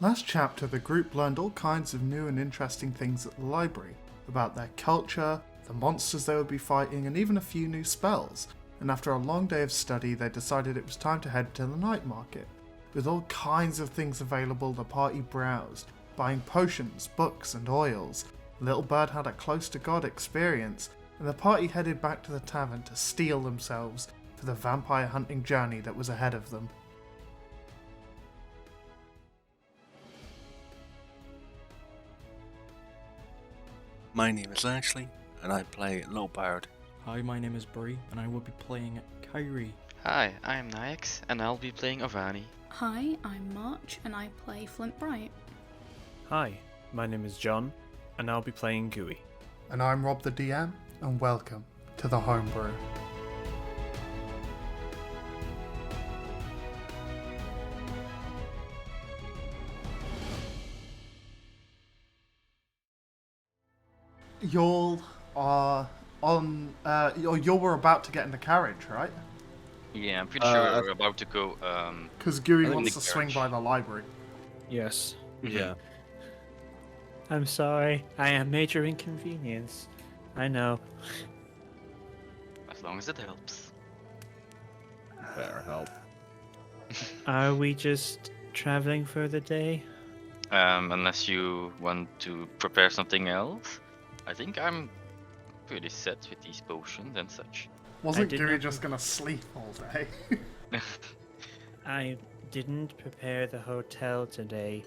Last chapter, the group learned all kinds of new and interesting things at the library, about their culture, the monsters they would be fighting, and even a few new spells, and after a long day of study, they decided it was time to head to the night market. With all kinds of things available, the party browsed, buying potions, books, and oils. Little Bird had a close-to-God experience, and the party headed back to the tavern to steel themselves for the vampire hunting journey that was ahead of them. My name is Ashley, and I play Little Bird. Hi, my name is Brew, and I will be playing Kyrie. Hi, I'm Nix, and I'll be playing Ovani. Hi, I'm March, and I play Flint Bright. Hi, my name is John, and I'll be playing Gooey. And I'm Rob the DM, and welcome to the Homebrew. Y'all are on. You were about to get in the carriage, right? Yeah, I'm pretty sure we're about to go. Because Gooey in wants the to swing carriage. by the library. Yes. Yeah. I'm sorry, I am major inconvenience. I know. As long as it helps. Better help. Are we just traveling for the day? Unless you want to prepare something else. I think I'm pretty set with these potions and such. Wasn't did Gooey not- just gonna sleep all day? I didn't prepare the hotel today.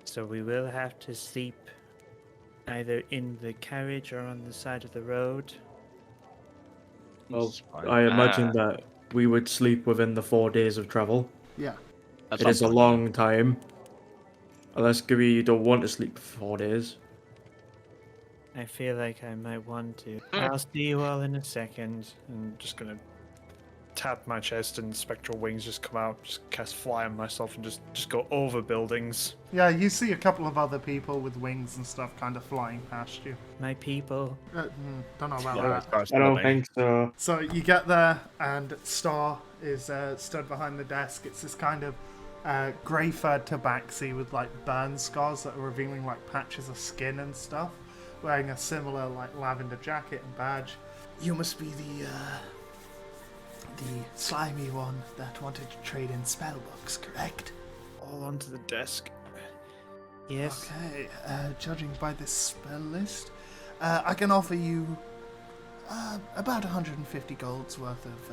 So we will have to sleep either in the carriage or on the side of the road. Well, It's fine. I imagine that we would sleep within the 4 days of travel. Yeah. That's It is a not- long time. Unless Gooey, you don't want to sleep for 4 days. I feel like I might want to. I'll see you all in a second. I'm just gonna tap my chest and spectral wings just come out, just cast fly on myself and just go over buildings. Yeah, you see a couple of other people with wings and stuff kind of flying past you. My people. Don't know about Yeah, that. I don't think so. So you get there, and Star is stood behind the desk. It's this kind of grey-furred tabaxi with like burn scars that are revealing like patches of skin and stuff. Wearing a similar like lavender jacket and badge. You must be the slimy one that wanted to trade in spell books, correct? All onto the desk. Yes. Okay. Judging by this spell list, I can offer you about 150 gold's worth of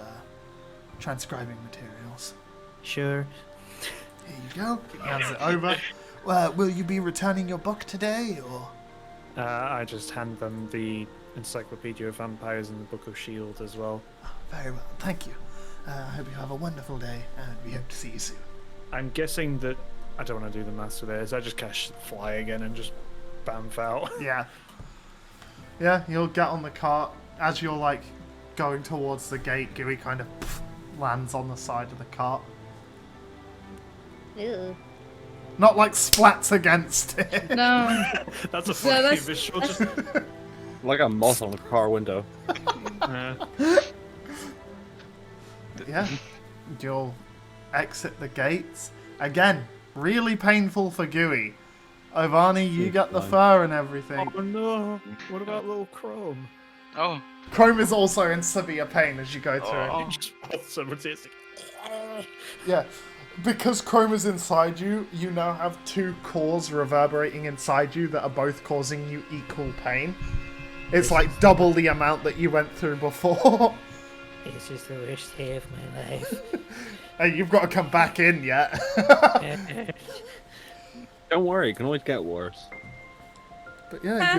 transcribing materials. Sure. Here you go. He hands it over. Will you be returning your book today, or? I just hand them the Encyclopedia of Vampires and the Book of Shield as well. Very well, thank you. I hope you have a wonderful day, and we hope to see you soon. I'm guessing that I don't want to do the maths with this. I just cast fly again and just bamf out. Yeah. Yeah, you'll get on the cart. As you're, like, going towards the gate, Gooey kind of lands on the side of the cart. Ew. Not, like, splats against it. No. That's a No, funny that's- visual. that's- Just, Like a moth on a car window. Yeah. You'll exit the gates. Again, really painful for Gooey. Ovani, you get the fur and everything. oh no! What about little Chrome? Oh, Chrome is also in severe pain as you go through it. He just simultaneously. Yeah, because Chrome is inside you, you now have two cores reverberating inside you that are both causing you equal pain. It's like double the amount that you went through before. This is the worst day of my life. Hey, you've got to come back in yet. Don't worry, it can always get worse. But yeah,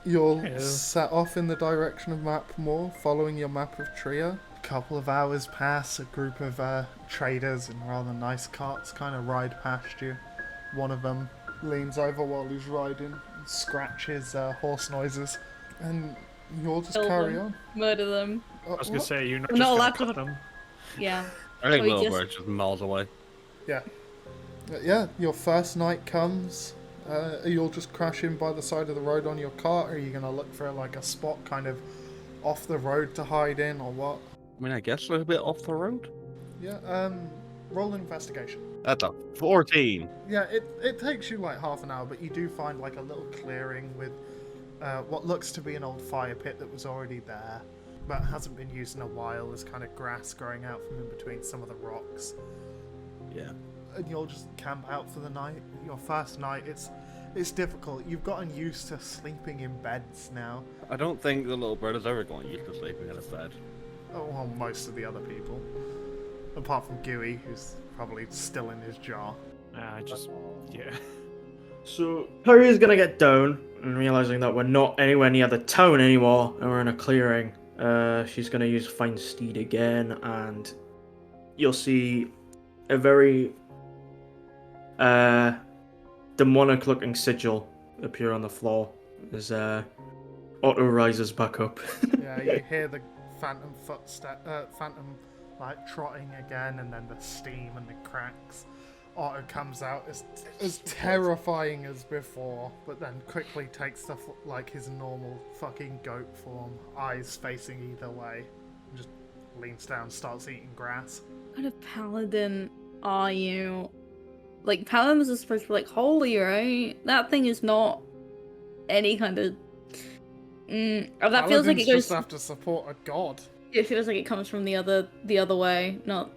you'll Hello. set off in the direction of Map Moor, following your map of Tria. A couple of hours pass, a group of traders in rather nice carts kind of ride past you. One of them leans over while he's riding and scratches horse noises. And you'll just Kill carry them. on. Murder them. I was gonna say you're not We're just not gonna allowed to cut have them. Yeah. I think So we Little just- Bird's just miles away. Yeah. Yeah, your first night comes. You'll just crash in by the side of the road on your cart, or are you going to look for like a spot kind of off the road to hide in, or what? I mean, I guess a little bit off the road. Yeah, Roll an investigation. That's a 14. Yeah, it takes you like half an hour, but you do find like a little clearing with what looks to be an old fire pit that was already there, but hasn't been used in a while. There's kind of grass growing out from in between some of the rocks. Yeah. And you'll just camp out for the night. Your first night, it's difficult. You've gotten used to sleeping in beds now. I don't think the little brother's ever going used to sleeping in a bed. Oh, well, most of the other people. Apart from Gooey, who's probably still in his jar. Yeah. So Kyrie is gonna get down and realizing that we're not anywhere near the town anymore and we're in a clearing. She's gonna use Find Steed again, and you'll see a very demonic-looking sigil appear on the floor as Otto rises back up. Yeah, you hear the phantom phantom like trotting again, and then the steam and the cracks. Otto comes out as terrifying as before, but then quickly takes like his normal fucking goat form, eyes facing either way, and just leans down, starts eating grass. What kind of paladin are you? Like, paladins are supposed to be like holy, right? That thing is not any kind of. That feels like it goes. Just have to support a god. It feels like it comes from the other way, not.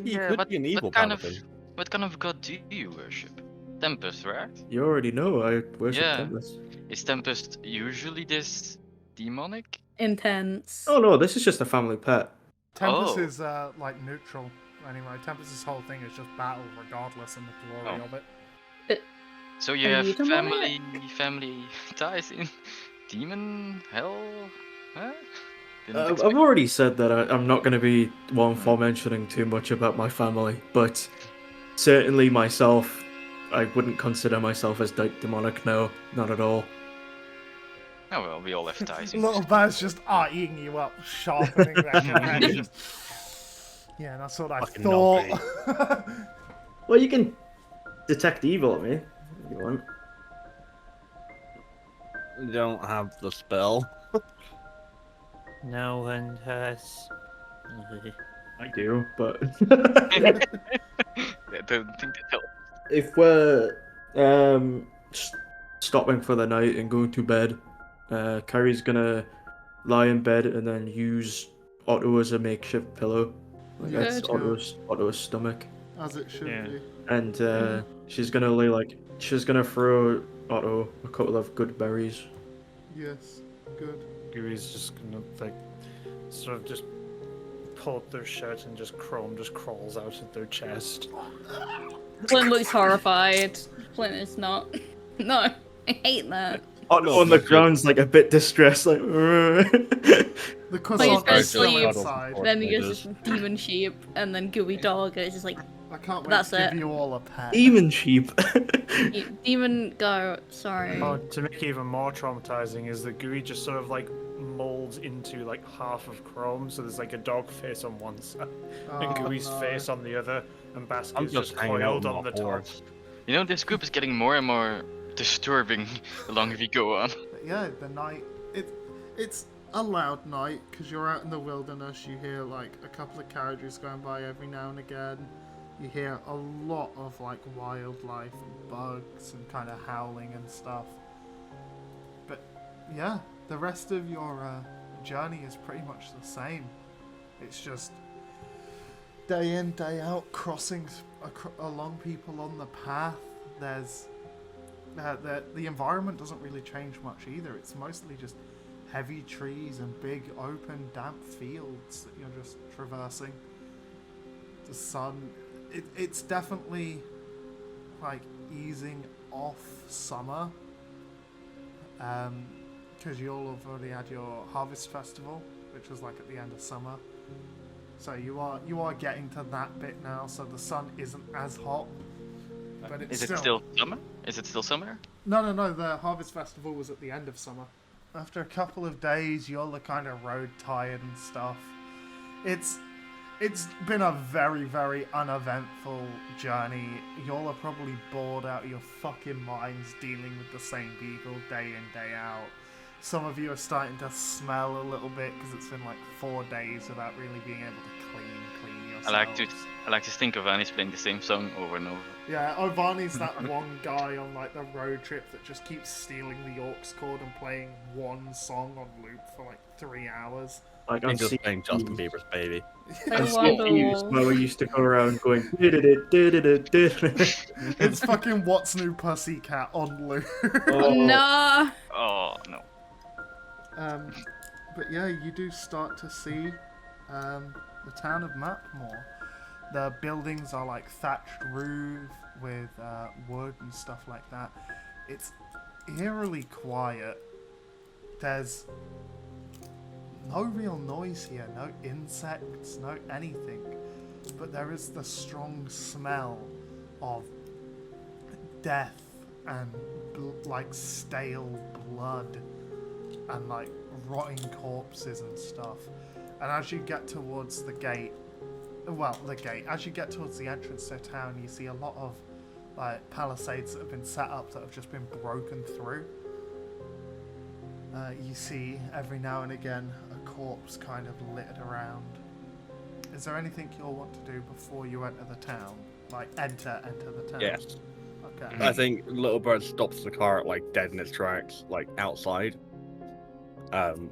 He could be an evil paladin. What kind of god do you worship? Tempest, right? You already know I worship Yeah. Tempest. Is Tempest usually this demonic? Intense. Oh no, this is just a family pet. Tempest Oh. is like neutral anyway. Tempest's whole thing is just battle regardless and the glory of it. So you Are have you demonic? family ties in demon hell? Huh? Didn't I've expect- already said that I'm not going to be one for mentioning too much about my family, but certainly myself, I wouldn't consider myself as demonic, no, not at all. Oh well, we all have ties. in Little bears just are eating you up, sharpening their companions. Yeah, that's what I Fucking thought. Well, you can detect evil at me, if you want. You don't have the spell. No one has. I do, but I don't think that helps. if we're stopping for the night and going to bed, Kyrie's gonna lie in bed and then use Otto as a makeshift pillow. Like, that's Good. Otto's stomach. As it should Yeah. be. And she's gonna throw Otto a couple of good berries. Yes, good. Gooey's just gonna like sort of just pull up their shirt and just Chrome just crawls out of their chest. Flint looks horrified. Flint is not. No, I hate that. Otto on the ground's like a bit distressed, like. The Please croissant go is still sleep. inside. Then he goes just demon sheep, and then gooey dog, and it's just like I can't wait That's to give it. you all a pet. Demon sheep. demon goat. Sorry. Oh, to make it even more traumatizing is that Gooey just sort of like molds into like half of Chrome, so there's like a dog face on one side and Oh, Gooey's no. face on the other, and I'm Basky's just just hanging out coiled in on my the top. horse. You know, this group is getting more and more disturbing the longer we go on. But yeah, the night. It's a loud night because you're out in the wilderness. You hear like a couple of carriages going by every now and again. You hear a lot of like wildlife and bugs and kind of howling and stuff. But yeah, the rest of your journey is pretty much the same. It's just day in, day out, crossing along people on the path. There's the environment doesn't really change much either. It's mostly just heavy trees and big open damp fields that you're just traversing. The sun, it's definitely like easing off summer, because you all have already had your harvest festival, which was like at the end of summer. So you are getting to that bit now. So the sun isn't as hot, but it's Is it still summer? Is it still summer? No. The harvest festival was at the end of summer. After a couple of days, you're kind of road tired and stuff. It's been a very, very uneventful journey. Y'all are probably bored out of your fucking minds dealing with the same people day in, day out. Some of you are starting to smell a little bit because it's been like 4 days without really being able to clean yourselves. I like to think of Anis playing the same song over and over. Yeah, Ovani's that one guy on like the road trip that just keeps stealing the aux chord and playing one song on loop for like 3 hours. Like I'm I've just seen playing Justin Bieber's Baby. I've seen views where we used to go around going It's fucking What's New Pussycat on loop. No. Oh no. But yeah, you do start to see the town of Mapmore. The buildings are like thatched roof with wood and stuff like that. It's eerily quiet. There's no real noise here, no insects, no anything. But there is the strong smell of death and like stale blood and like rotting corpses and stuff. And as you get towards the gate, as you get towards the entrance to town, you see a lot of like palisades that have been set up that have just been broken through. You see every now and again a corpse kind of littered around. Is there anything you'll want to do before you enter the town? Like enter the town? Yes. Okay. I think Little Bird stops the car like dead in its tracks, like outside.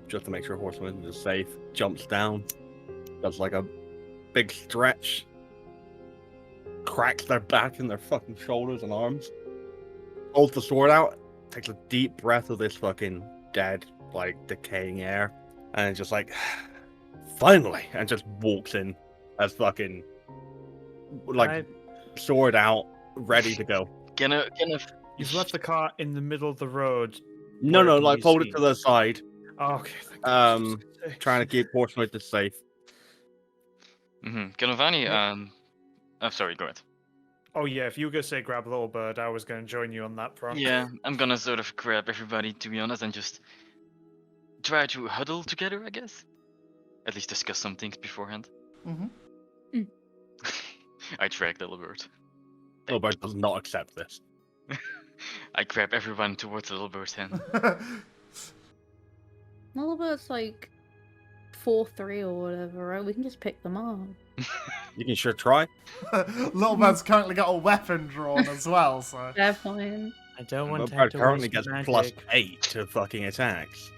Just to make sure Horseman is safe. Jumps down. Does like a big stretch. Cracks their back and their fucking shoulders and arms. Holds the sword out. Takes a deep breath of this fucking dead, like decaying air. And just like, finally! And just walks in as fucking, like, sword out, ready to go. You've left the car in the middle of the road. No, Where can like you hold see? it to the side. Oh, okay. thank you. Trying to keep Portsmouth safe. Ganovani, I'm sorry, go ahead. Oh yeah, if you were gonna say grab Little Bird, I was gonna join you on that front. Yeah, I'm gonna sort of grab everybody, to be honest, and just try to huddle together, I guess. At least discuss some things beforehand. Mm-hmm. I drag Little Bird. Little Bird does not accept this. I grab everyone towards Little Bird's hand. Little Bird's like 4'3" or whatever, right? We can just pick them up. You can sure try. Little Bird's currently got a weapon drawn as well, so. Definitely. I don't want Little to Bird to currently waste gets magic. +8 to fucking attacks.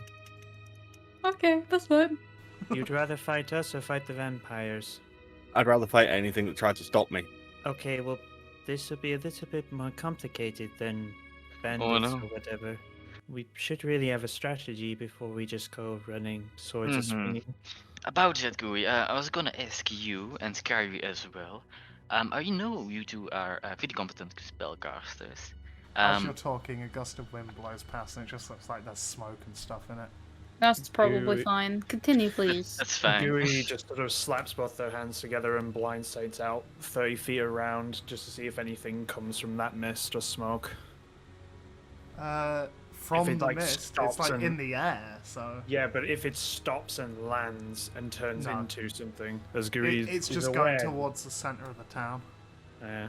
Okay, that's fine. You'd rather fight us or fight the vampires? I'd rather fight anything that tries to stop me. Okay, well, this will be a little bit more complicated than bandits no. or whatever. We should really have a strategy before we just go running swords or swinging. About that, Gui, I was gonna ask you, and Kyrie as well. I know you two are pretty competent spellcasters. As you're talking, a gust of wind blows past and it just looks like there's smoke and stuff in it. That's probably Dude. fine. Continue, please. That's fine. Dewey just sort of slaps both their hands together and blindsides out 30 feet around just to see if anything comes from that mist or smoke. From it, the like, mist, stops it's like and- in the air, so. Yeah, but if it stops and lands and turns No. into something, as Guri It's is just aware, going towards the center of the town. as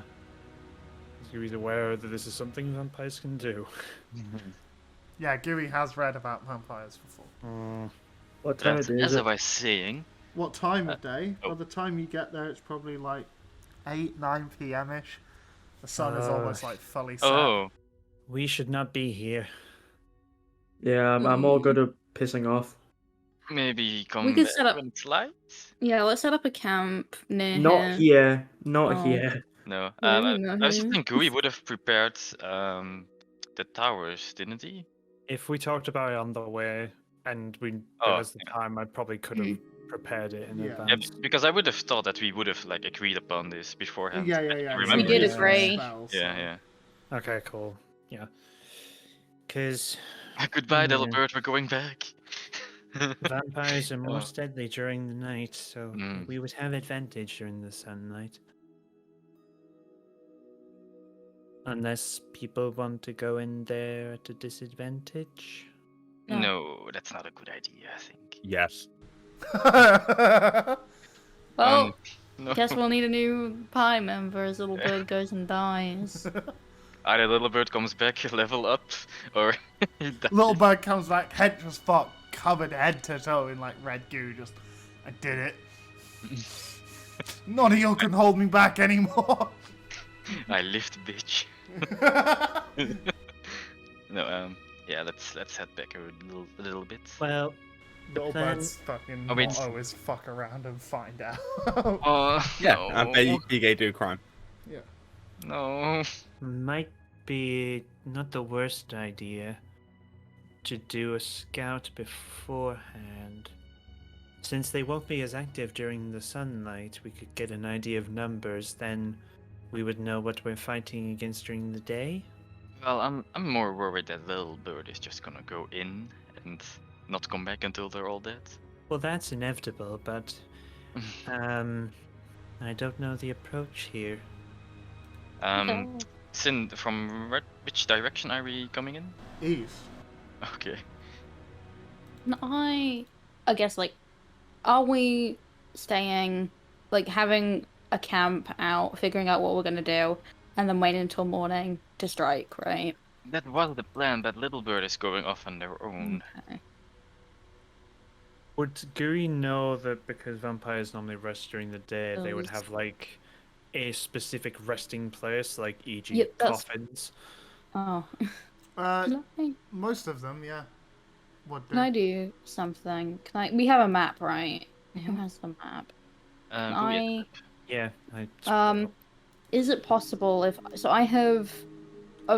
Guri's aware that this is something vampires can do. Yeah, Gui has read about vampires before. What time That's, of day is as I it? was saying. What time of day? oh. By the time you get there, it's probably like 8, 9 p.m.-ish. The sun is almost like fully set. Oh, We should not be here. Yeah, I'm all good at pissing off. maybe come We could back set up- when it's light? Yeah, let's set up a camp near Not here. here. Not Oh. here. No. Yeah, I no, was here. thinking Gui would have prepared the towers, didn't he? If we talked about it on the way and we Oh, realized the time, I probably could have prepared it in Yeah. Yeah, advance. because I would have thought that we would have like agreed upon this beforehand. Yeah. I it's remember We did this. agree. spells, so- Yeah. Okay, cool. Yeah. Because Goodbye, little Yeah. bird. We're going back. vampires are Oh. most deadly during the night, so Mm. we would have advantage during the sunlight. Unless people want to go in there at a disadvantage. No. No, that's not a good idea. I think. Yes. Well, No. guess we'll need a new pie member as Little Bird goes and dies. Either little bird comes back, level up, or he dies. Little Bird comes back, head to spot, covered head to toe in like red goo. Just, I did it. None of you can hold me back anymore. I lift, bitch. No, yeah, let's head back a little bit. Well, the plan... Littlebird's fucking Oh, wait. motto is fuck around and find out. Yeah, no. I bet you gay do crime. Yeah. No. might be not the worst idea to do a scout beforehand. Since they won't be as active during the sunlight, we could get an idea of numbers, then we would know what we're fighting against during the day. Well, I'm more worried that little bird is just gonna go in and not come back until they're all dead. Well, that's inevitable, but I don't know the approach here. Sin, from which direction are we coming in? East. Okay. I guess, like, are we staying, like, having a camp out, figuring out what we're gonna do, and then waiting until morning to strike, right? That was the plan, but little bird is going off on their own. Okay. Would Guri know that because vampires normally rest during the day, they would Those- have like a specific resting place, like e.g. Yeah, that's- coffins? Oh. Uh, Can I, most of them, yeah. What can I do something? We have a map, right? Who has the map? Go get- Yeah, Is it possible if I was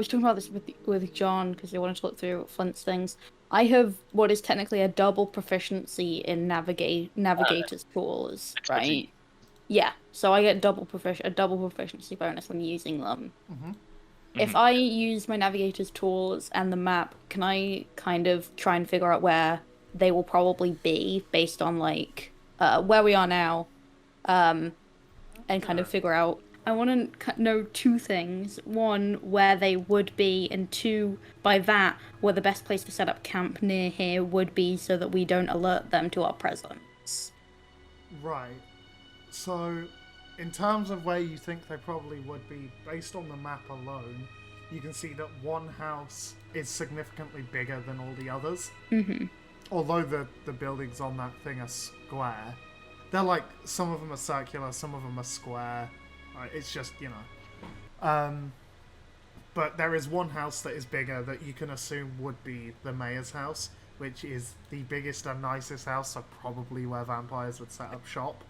talking about this with John because he wanted to look through Flint's things. I have what is technically a double proficiency in navigator's tools, right? Yeah, so I get a double proficiency bonus when using them. If I use my navigator's tools and the map, can I kind of try and figure out where they will probably be based on like where we are now, and kind of figure out. I want to know two things. One, where they would be, and two, by that, where the best place to set up camp near here would be so that we don't alert them to our presence. Right. So, in terms of where you think they probably would be, based on the map alone, you can see that one house is significantly bigger than all the others. Mm-hmm. Although the buildings on that thing are square, they're like, some of them are circular, some of them are square. It's just, you know. But there is one house that is bigger that you can assume would be the mayor's house, which is the biggest and nicest house, so probably where vampires would set up shop.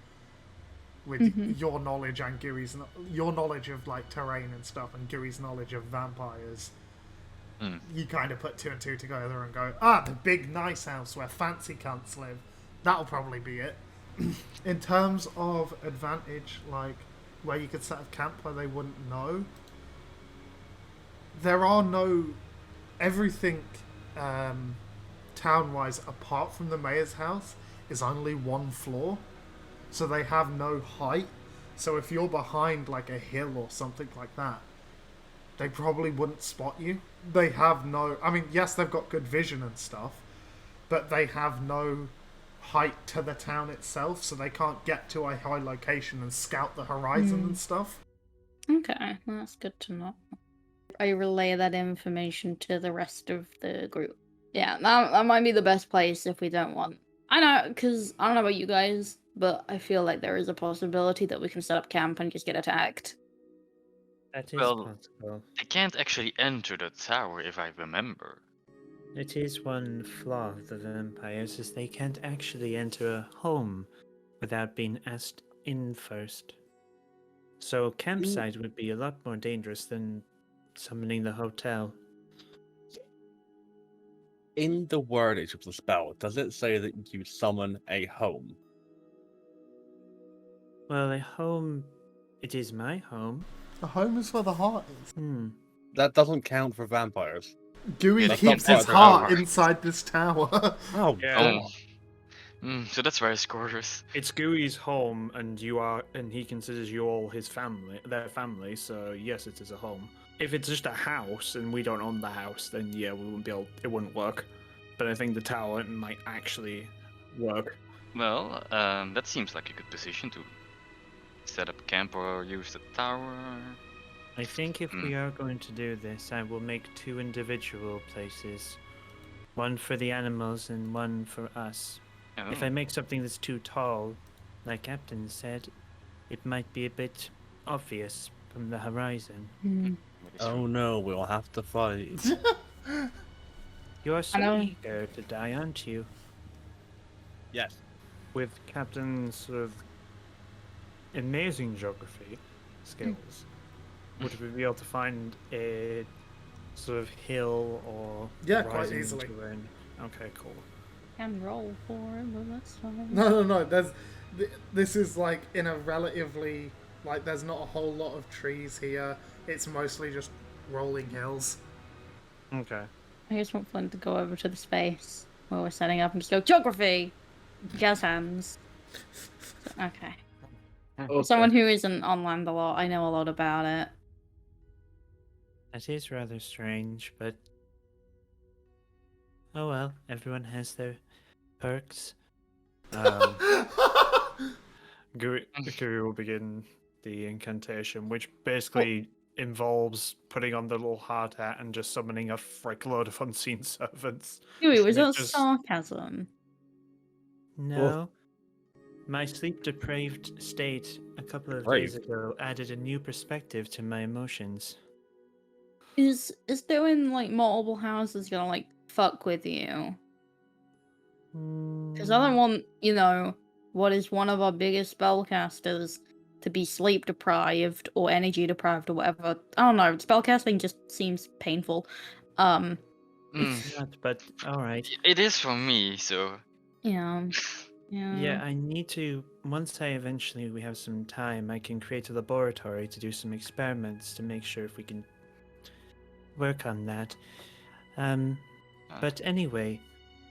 With your knowledge and Giri's your knowledge of like terrain and stuff, and Giri's knowledge of vampires, you kind of put two and two together and go, the big nice house where fancy cunts live. That'll probably be it. In terms of advantage, like where you could set up camp where they wouldn't know, there are no everything town-wise apart from the mayor's house is only one floor, so they have no height. So if you're behind like a hill or something like that, they probably wouldn't spot you. They have no, I mean, yes, they've got good vision and stuff, but they have no height to the town itself, so they can't get to a high location and scout the horizon and stuff. Okay, well, that's good to know. I relay that information to the rest of the group. Yeah, that might be the best place if we don't want. I know, because I don't know about you guys, but I feel like there is a possibility that we can set up camp and just get attacked. That is Well, possible. They can't actually enter the tower, if I remember. It is one flaw of the vampires, is they can't actually enter a home without being asked in first. So campsite would be a lot more dangerous than summoning the hotel. In the wordage of the spell, does it say that you summon a home? Well, a home... It is my home. The home is where the heart is. That doesn't count for vampires. Gooey That's keeps not his part of the heart tower. inside this tower. Oh, Yeah. So that's where I scorers. It's Gooey's home, and he considers you all his family, their family. So yes, it is a home. If it's just a house and we don't own the house, then yeah, we wouldn't be able. It wouldn't work. But I think the tower might actually work. Well, that seems like a good position to set up camp or use the tower. I think if we are going to do this, I will make 2 individual places. One for the animals and one for us. Oh. If I make something that's too tall, like Captain said, it might be a bit obvious from the horizon. Hmm. Oh no, we'll have to fight. You are I so know. eager to die, aren't you? Yes. With Captain's sort of amazing geography skills, would we be able to find a sort of hill or Yeah, quite rising easily. terrain? Okay, cool. Can roll for it, but that's fine. No. This is like in a relatively like. There's not a whole lot of trees here. It's mostly just rolling hills. Okay. I just want Flint to go over to the space where we're setting up and just go, geography! Jazz hands. Okay. Okay. Someone who isn't on land a lot, I know a lot about it. That is rather strange, but oh well, everyone has their perks. Guri will begin the incantation, which basically involves putting on the little hard hat and just summoning a frick load of unseen servants. Huey, was It that just- sarcasm? No. My sleep-deprived state a couple of days ago added a new perspective to my emotions. Is doing like multiple houses gonna like fuck with you? Because I don't want, what is one of our biggest spellcasters to be sleep deprived or energy deprived or whatever. I don't know. Spellcasting just seems painful. Mm. It's not, but alright. It is for me, so. Yeah. Yeah, I need to. Once we have some time, I can create a laboratory to do some experiments to make sure if we can work on that. But anyway,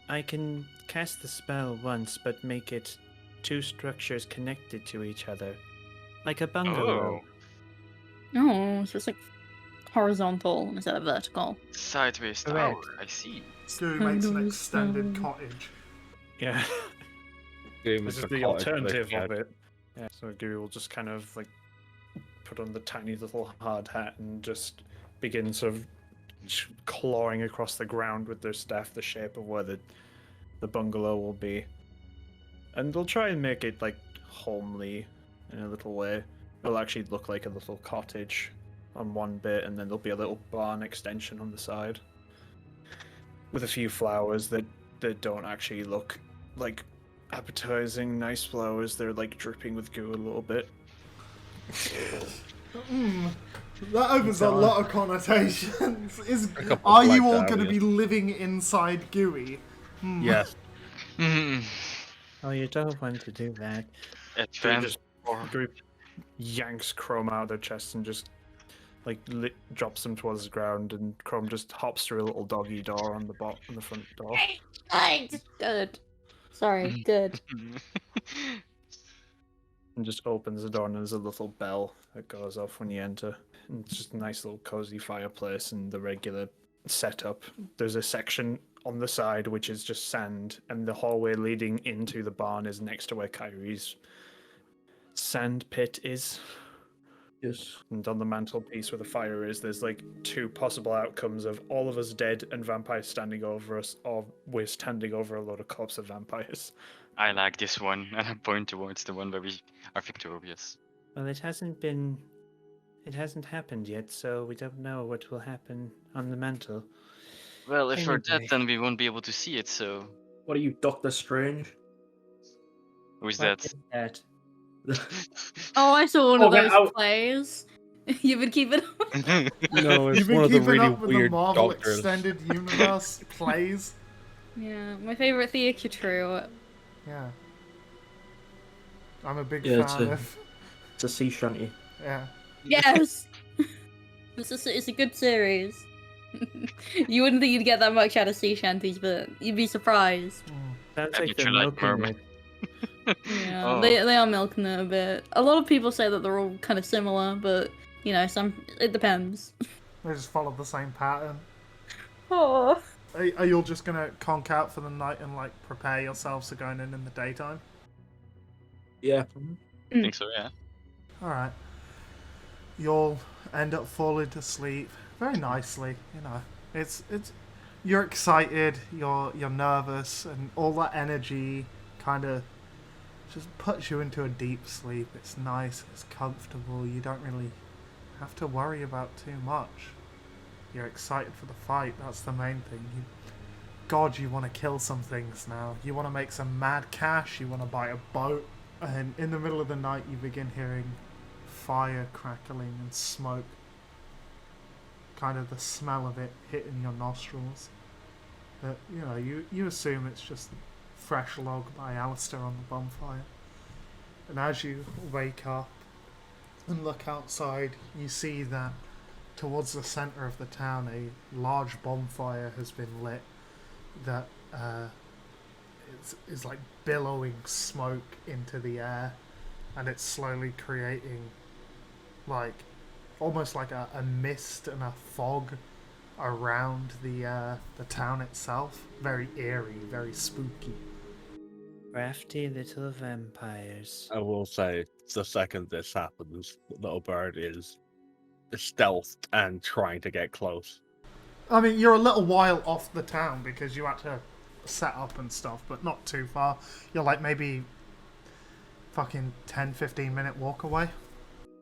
I can cast the spell once, but make it two structures connected to each other, like a bungalow. Oh, so it's like horizontal instead of vertical. Sideways Correct. tower, I see. Goo makes an extended cottage. Yeah. Doom This is is the the cottage alternative with of it. Yeah, so Guru will just kind of like put on the tiny little hard hat and just begin sort of clawing across the ground with their staff the shape of where the bungalow will be. And they'll try and make it like homely in a little way. It'll actually look like a little cottage on one bit, and then there'll be a little barn extension on the side with a few flowers that don't actually look like appetizing, nice flowers. They're like dripping with goo a little bit. That opens a lot of connotations. couple Are you black all going to dahlias. be living inside Gooey? Yes. Mm. Oh, you don't want to do that. Advanced. Group yanks Chrome out of their chest and just like drops them towards the ground, and Chrome just hops through a little doggy door on the front door. Good. Sorry, good. And just opens the door, and there's a little bell that goes off when you enter. And it's just a nice little cozy fireplace and the regular setup. There's a section on the side which is just sand, and the hallway leading into the barn is next to where Kyrie's sand pit is. Yes. And on the mantelpiece where the fire is, there's like two possible outcomes of all of us dead and vampires standing over us, or we're standing over a load of corpse of vampires. I like this one, and I point towards the one where we are victorious. Well, it hasn't happened yet, so we don't know what will happen on the mantle. Well, if we're dead, Anyway. then we won't be able to see it, so. What are you, Doctor Strange? Who's What that? is that? Oh, I saw one Oh, of get those out. plays. You've been keeping No, it's You've been one of the keeping really up with the weird Marvel doctors. Extended Universe plays? Yeah, my favorite theatre troupe. Yeah. I'm a big Yeah, fan it's of. It's a sea shanty. Yeah. Yes! It's a good series. You wouldn't think you'd get that much out of sea shanties, but you'd be surprised. Sounds I like bet they're you like milking mermaid. it. Yeah, Oh. they are milking it a bit. A lot of people say that they're all kind of similar, but it depends. They just follow the same pattern. Oh. Are you all just gonna conk out for the night and like prepare yourselves for going in the daytime? Yeah. I think so, yeah. Alright. You'll end up falling to sleep very nicely, It's you're excited, you're nervous, and all that energy kind of just puts you into a deep sleep. It's nice, it's comfortable, you don't really have to worry about too much. You're excited for the fight, that's the main thing. God, you want to kill some things now. You want to make some mad cash, you want to buy a boat, and in the middle of the night you begin hearing fire crackling and smoke. Kind of the smell of it hitting your nostrils. But, you assume it's just fresh log by Alistair on the bonfire. And as you wake up and look outside, you see that towards the centre of the town a large bonfire has been lit that is like billowing smoke into the air, and it's slowly creating like almost like a mist and a fog around the town itself. Very eerie, very spooky. Crafty little vampires. I will say, the second this happens, Little Bird is stealthed and trying to get close. I mean, you're a little while off the town because you had to set up and stuff, but not too far. You're like maybe fucking 10-15 minute walk away.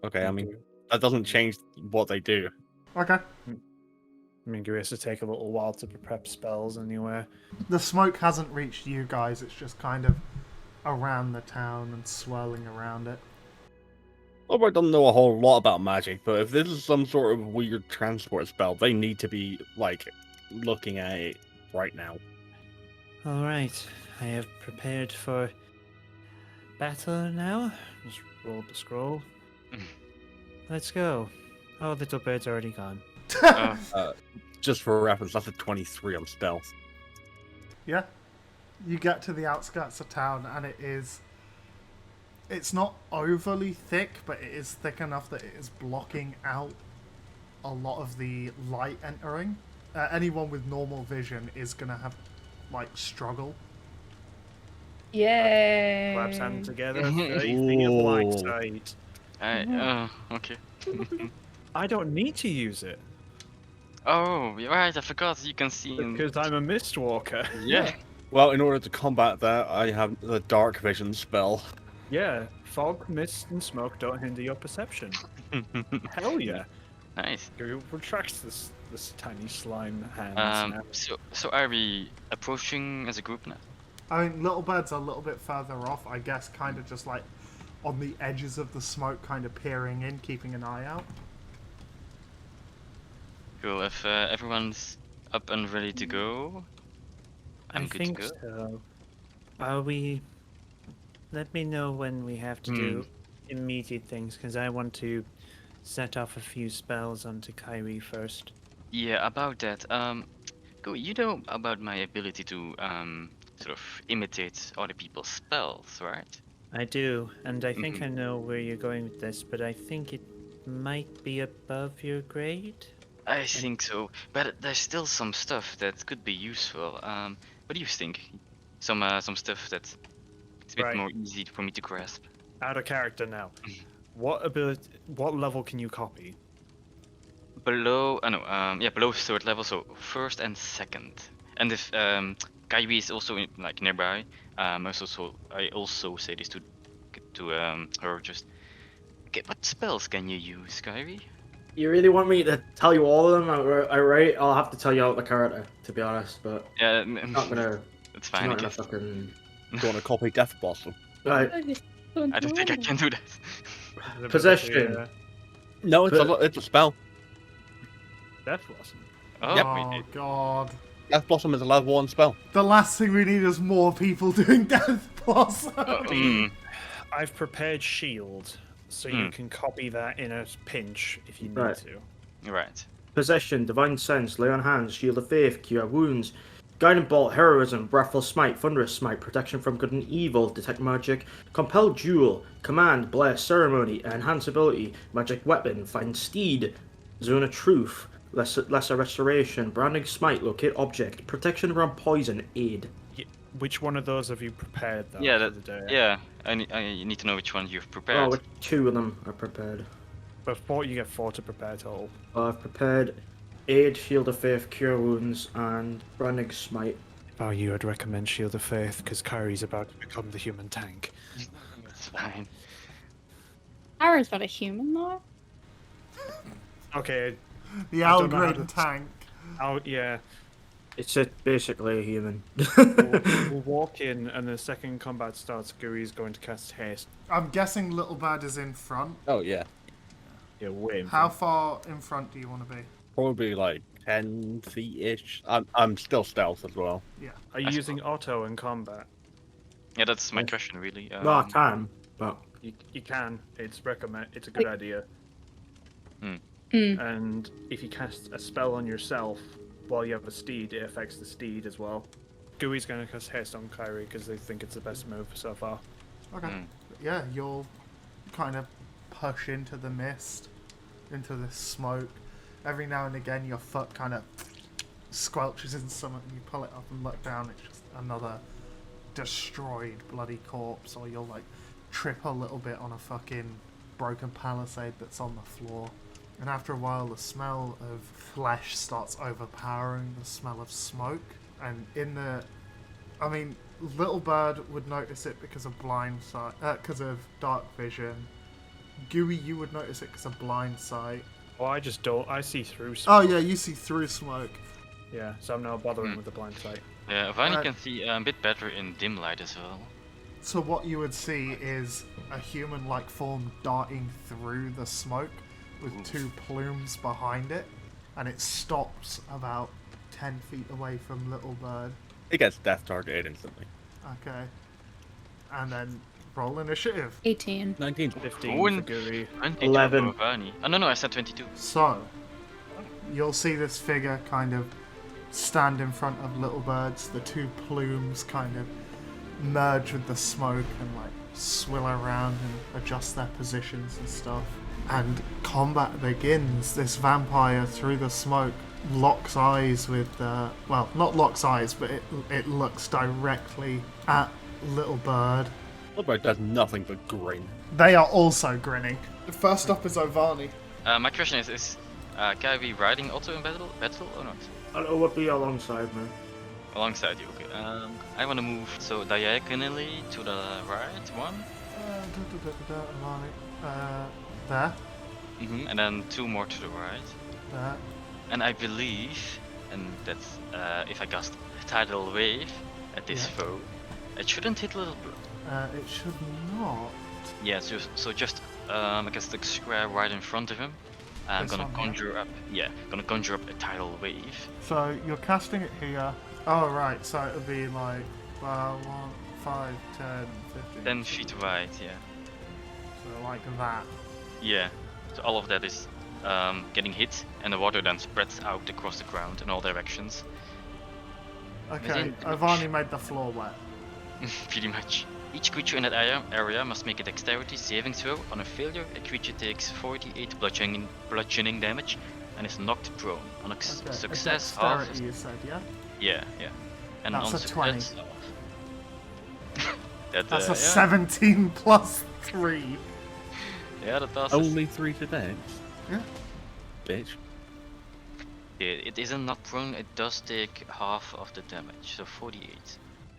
Okay, I mean, that doesn't change what they do. Okay. I mean, it has to take a little while to prep spells anyway. The smoke hasn't reached you guys, it's just kind of around the town and swirling around it. Little doesn't know a whole lot about magic, but if this is some sort of weird transport spell, they need to be, like, looking at it right now. Alright, I have prepared for battle now. Just roll up the scroll. Let's go. Oh, Little Bird's already gone. Just for reference, that's a 23 on stealth. Yeah. You get to the outskirts of town and it's not overly thick, but it is thick enough that it is blocking out a lot of the light entering. Anyone with normal vision is going to have, struggle. Yay! Claps hands together. 30 feet of light sight. Okay. I don't need to use it. Oh, right, I forgot you can see in... Because I'm a Mistwalker. Yeah. Well, in order to combat that, I have the Dark Vision spell. Yeah, fog, mist, and smoke don't hinder your perception. Hell yeah. Nice. Who retracts this tiny slime hands now? So are we approaching as a group now? I mean, Little Bird's a little bit further off, I guess, kind of just on the edges of the smoke, kind of peering in, keeping an eye out. Cool, if everyone's up and ready to go, I'm good to go. So. Are we... Let me know when we have to do immediate things, because I want to set off a few spells onto Kyrie first. Yeah, about that. Go. You know about my ability to sort of imitate other people's spells, right? I do, and I think I know where you're going with this, but I think it might be above your grade. I think so, but there's still some stuff that could be useful. What do you think? Some stuff that's a bit more easy for me to grasp. Out of character now. What level can you copy? Below, below third level, so first and second. And if Kyrie is also nearby, I also say this to her. Just okay, what spells can you use, Kyrie? You really want me to tell you all of them? Alright, I'll have to tell you out the character, to be honest, but yeah, I'm not gonna. It's fine. Not gonna fucking. Do you want to copy Death Blossom? Right. I don't think I can do that. Possession. No, it's a spell. Death Blossom. Oh, God. Death Blossom is a level 1 spell. The last thing we need is more people doing Death Blossom. I've prepared Shield, so you can copy that in a pinch if you need to. Right. Possession, Divine Sense, Lay on Hands, Shield of Faith, Cure Wounds, Guiding Bolt, Heroism, Breathful Smite, Thunderous Smite, Protection from Good and Evil, Detect Magic, Compel Jewel, Command, Bless, Ceremony, Enhance Ability, Magic Weapon, Find Steed, Zone of Truth, Lesser Restoration, Branding Smite, Locate Object, Protection from Poison, Aid. Which one of those have you prepared, though? Yeah, I need to know which one you've prepared. Oh, 2 of them are prepared. Before you get 4 to prepare total. I've prepared Aid, Shield of Faith, Cure Wounds, and Branding Smite. if I were you, I'd recommend Shield of Faith, because Kyrie's about to become the human tank. That's fine. Ara's not a human, though. Okay. The I don't know how Algrin to- tank. Oh, yeah. It's basically a human. We'll walk in, and the second combat starts, Guri's going to cast Haste. I'm guessing Little Bird is in front. Oh yeah, Yeah, way in How front. far in front do you want to be? probably like 10 feet ish. I'm still stealth as well. Are you using auto in combat? Yeah, that's my question, really. No, I can, but You can. It's a good idea. Mm. And if you cast a spell on yourself while you have a steed, it affects the steed as well. Gooey's going to cast Haste on Kyrie because they think it's the best move so far. Okay. Mm. Yeah, you'll kind of push into the mist, into the smoke. Every now and again, your foot kind of squelches in something, and you pull it up and look down. It's just another destroyed bloody corpse, or you'll like trip a little bit on a fucking broken palisade that's on the floor. And after a while, the smell of flesh starts overpowering the smell of smoke. And Little Bird would notice it because of blind sight, because of dark vision. Gooey, you would notice it because of blind sight. Oh, I just don't. I see through. Oh yeah, you see through smoke. Yeah, so I'm not bothering with the blind sight. Yeah, Vani can see a bit better in dim light as well. So what you would see is a human-like form darting through the smoke with two plumes behind it, and it stops about 10 feet away from Little Bird. It gets death targeted instantly. Okay. And then roll initiative. 18. 19. 15 Ooh, for Guri. 22 11. for Vani. Oh, no, I said 22. So, you'll see this figure kind of stand in front of Little Bird's. The two plumes kind of merge with the smoke and like swill around and adjust their positions and stuff. And combat begins. This vampire through the smoke locks eyes with, well, not locks eyes, but it looks directly at Little Bird. Little Bird does nothing but grin. They are also grinning. First up is Ovani. My question is Kyrie riding also in battle or not? I would be alongside me. Alongside you, okay. I want to move so diagonally to the right, one. There. And then two more to the right. There. And I believe, and that's if I cast Tidal Wave at this Yeah. foe, it shouldn't hit Little Bird. It should not. Yeah, so just I guess the square right in front of him. I'm This gonna one, conjure up, gonna conjure up a Tidal Wave. So you're casting it here. Oh, right. So it would be like 1, 5, 10, 15. 10 feet wide, yeah. So like that. Yeah. So all of that is getting hit, and the water then spreads out across the ground in all directions. Okay. Within- Ovani made the floor wet. Pretty much. Each creature in that area must make a dexterity saving throw. On a failure, a creature takes 48 bludgeoning damage and is knocked prone. On a Okay. success, a half. dexterity, you said, yeah? Yeah. And That's on a success, 20. half. That's a yeah. 17 plus 3. Yeah, that does. Only 3 to dex. Yeah. Bitch. It isn't not prone, it does take half of the damage, so 48.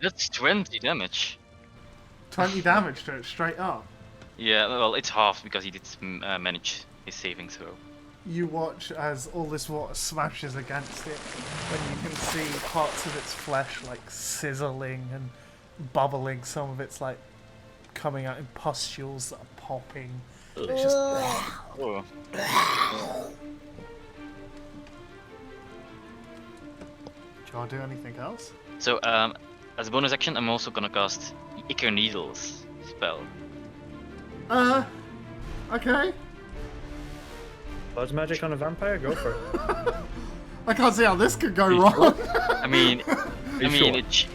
That's 20 damage. 20 damage to it straight up. Yeah, well, it's half because he did manage his saving throw. You watch as all this water smashes against it, and you can see parts of its flesh like sizzling and bubbling. Some of it's like coming out in pustules that are popping. It's just Oh. Do you want to do anything else? So, as a bonus action, I'm also gonna cast Ichor Needles spell. Okay. Blood magic on a vampire? Go for it. I can't see how this could go You wrong. I mean, you sure? it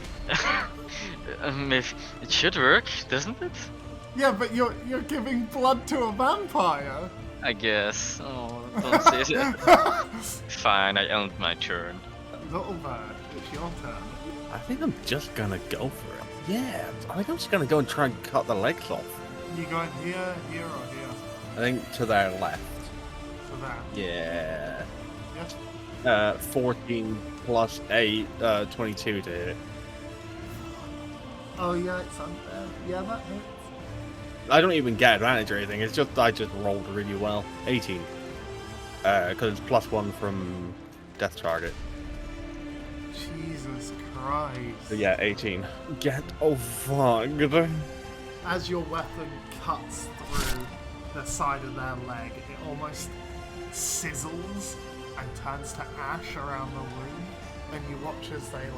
should work, doesn't it? Yeah, but you're giving blood to a vampire. I guess. Oh, don't say that. Fine, I earned my turn. Little bird, it's your turn. I think I'm just gonna go for it. Yeah, I think I'm just gonna go and try and cut the legs off. You going here, here, or here? I think to their left. So that. Yeah. Yeah. 14 plus 8, 22 to hit. Oh yeah, it's unfair. Yeah, that hits. I don't even get advantage or anything. It's just I just rolled really well. 18. Because it's +1 from death target. Jesus Christ. So yeah, 18. Get fucked. As your weapon cuts through the side of their leg, it almost sizzles and turns to ash around the wound, and you watch as they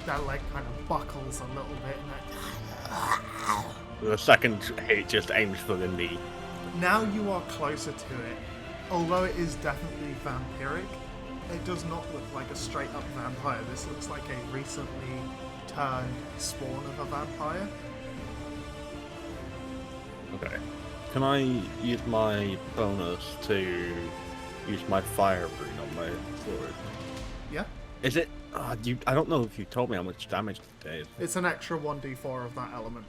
their leg kind of buckles a little bit, and The second hit just aims for the knee. now you are closer to it. Although it is definitely vampiric, it does not look like a straight up vampire. This looks like a recently turned spawn of a vampire. Okay. Can I use my bonus to use my fire rune on my sword? Yeah. Is it? I don't know if you told me how much damage it is. It's an extra 1d4 of that element.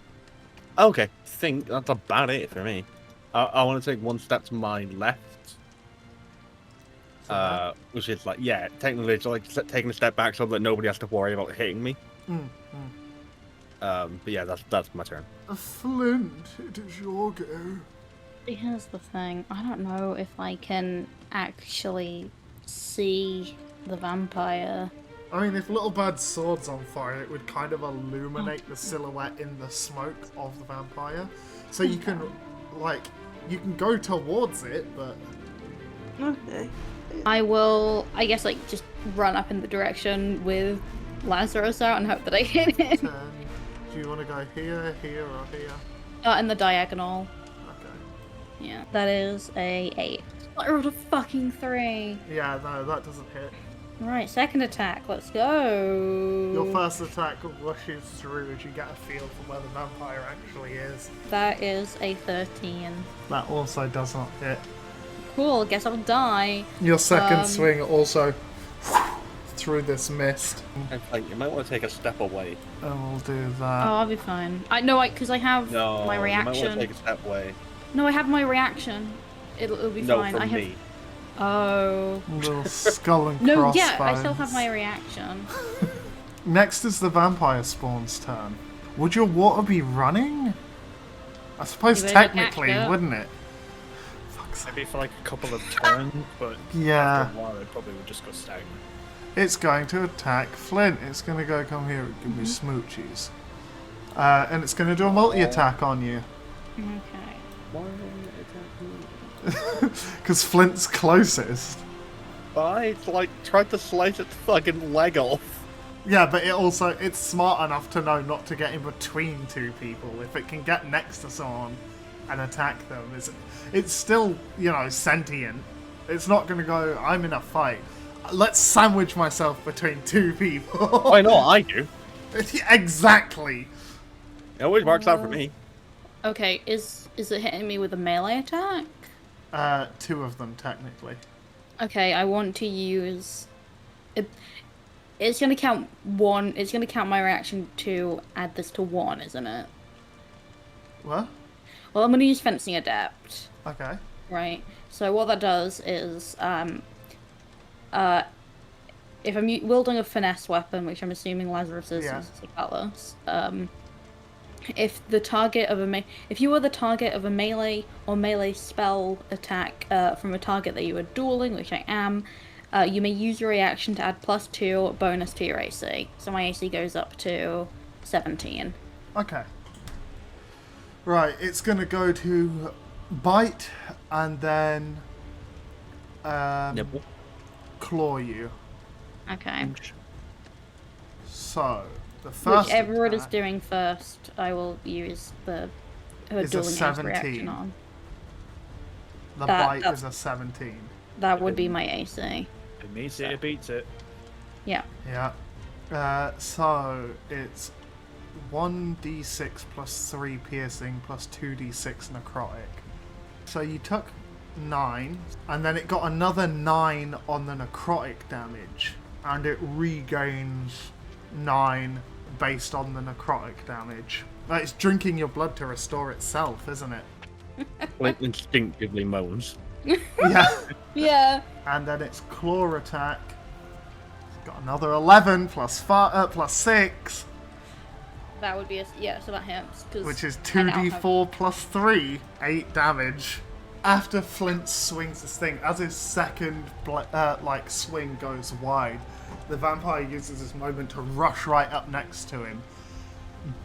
Okay, think that's about it for me. I want to take one step to my left. Which is technically it's like taking a step back so that nobody has to worry about hitting me. But yeah, that's my turn. Flint, it is your go. Here's the thing. I don't know if I can actually see the vampire. I mean, if Little Bird's sword's on fire, it would kind of illuminate the silhouette in the smoke of the vampire. So you can, you can go towards it, but... Okay. I will, I guess, just run up in the direction with Lazarus out and hope that I hit it. Do you want to go here, here, or here? In the diagonal. Okay. Yeah, that is a 8. I rolled a fucking 3. Yeah, no, that doesn't hit. Right, second attack, let's go. Your first attack rushes through as you get a feel for where the vampire actually is. That is a 13. That also does not hit. Cool, guess I'll die. Your second swing also through this mist. You might want to take a step away. And we'll do Oh, that. I'll be fine. Because I have my you reaction. might want to take a step away. No, I have my reaction. It'll be No, fine. from I have. me. Oh. Little skull and No, crossbones. yeah, I still have my reaction. Next is the vampire spawn's turn. Would your water be running? I suppose You better technically, catch up. wouldn't it? Maybe for a couple of turns, but Yeah. after a while it probably would just go stagnant. It's going to attack Flint. It's going to go come here and give me smoochies. And it's going to do a multi-attack on you. Okay. Why would it attack me? Because Flint's closest. I tried to slice its fucking leg off. Yeah, but it's smart enough to know not to get in between two people. If it can get next to someone and attack them, it's still, sentient. It's not going to go, I'm in a fight. Let's sandwich myself between two people. I know, I do. Exactly. It always works out for me. Okay, is it hitting me with a melee attack? Two of them, technically. Okay, I want to use... It's going to count 1... It's going to count my reaction to add this to 1, isn't it? What? Well, I'm going to use Fencing Adept. Okay. Right. So what that does is, if I'm wielding a finesse weapon, which I'm assuming Lazarus is, Yeah. is a cutlass, if you are the target of a melee or melee spell attack from a target that you are dueling, which I am, you may use your reaction to add +2 bonus to your AC. So my AC goes up to 17. Okay. Right, it's going to go to bite and then Nibble. claw you. Okay. So, the first Whichever it is attack doing first, I will use her is a dueling hands 17. reaction on. The that- bite is a 17. That would be my AC. It meets it, it beats it. Yeah. Yeah. So, it's 1d6 plus 3 piercing plus 2d6 necrotic. So you took 9, and then it got another 9 on the necrotic damage, and it regains 9 based on the necrotic damage. It's drinking your blood to restore itself, isn't it? Flint instinctively moans. Yeah. Yeah. And then its claw attack. It's got another 11 plus 6. That would be yeah. So that hits. Which is 2d4 plus 3, 8 damage. After Flint swings this thing, as his second swing goes wide, the vampire uses this moment to rush right up next to him,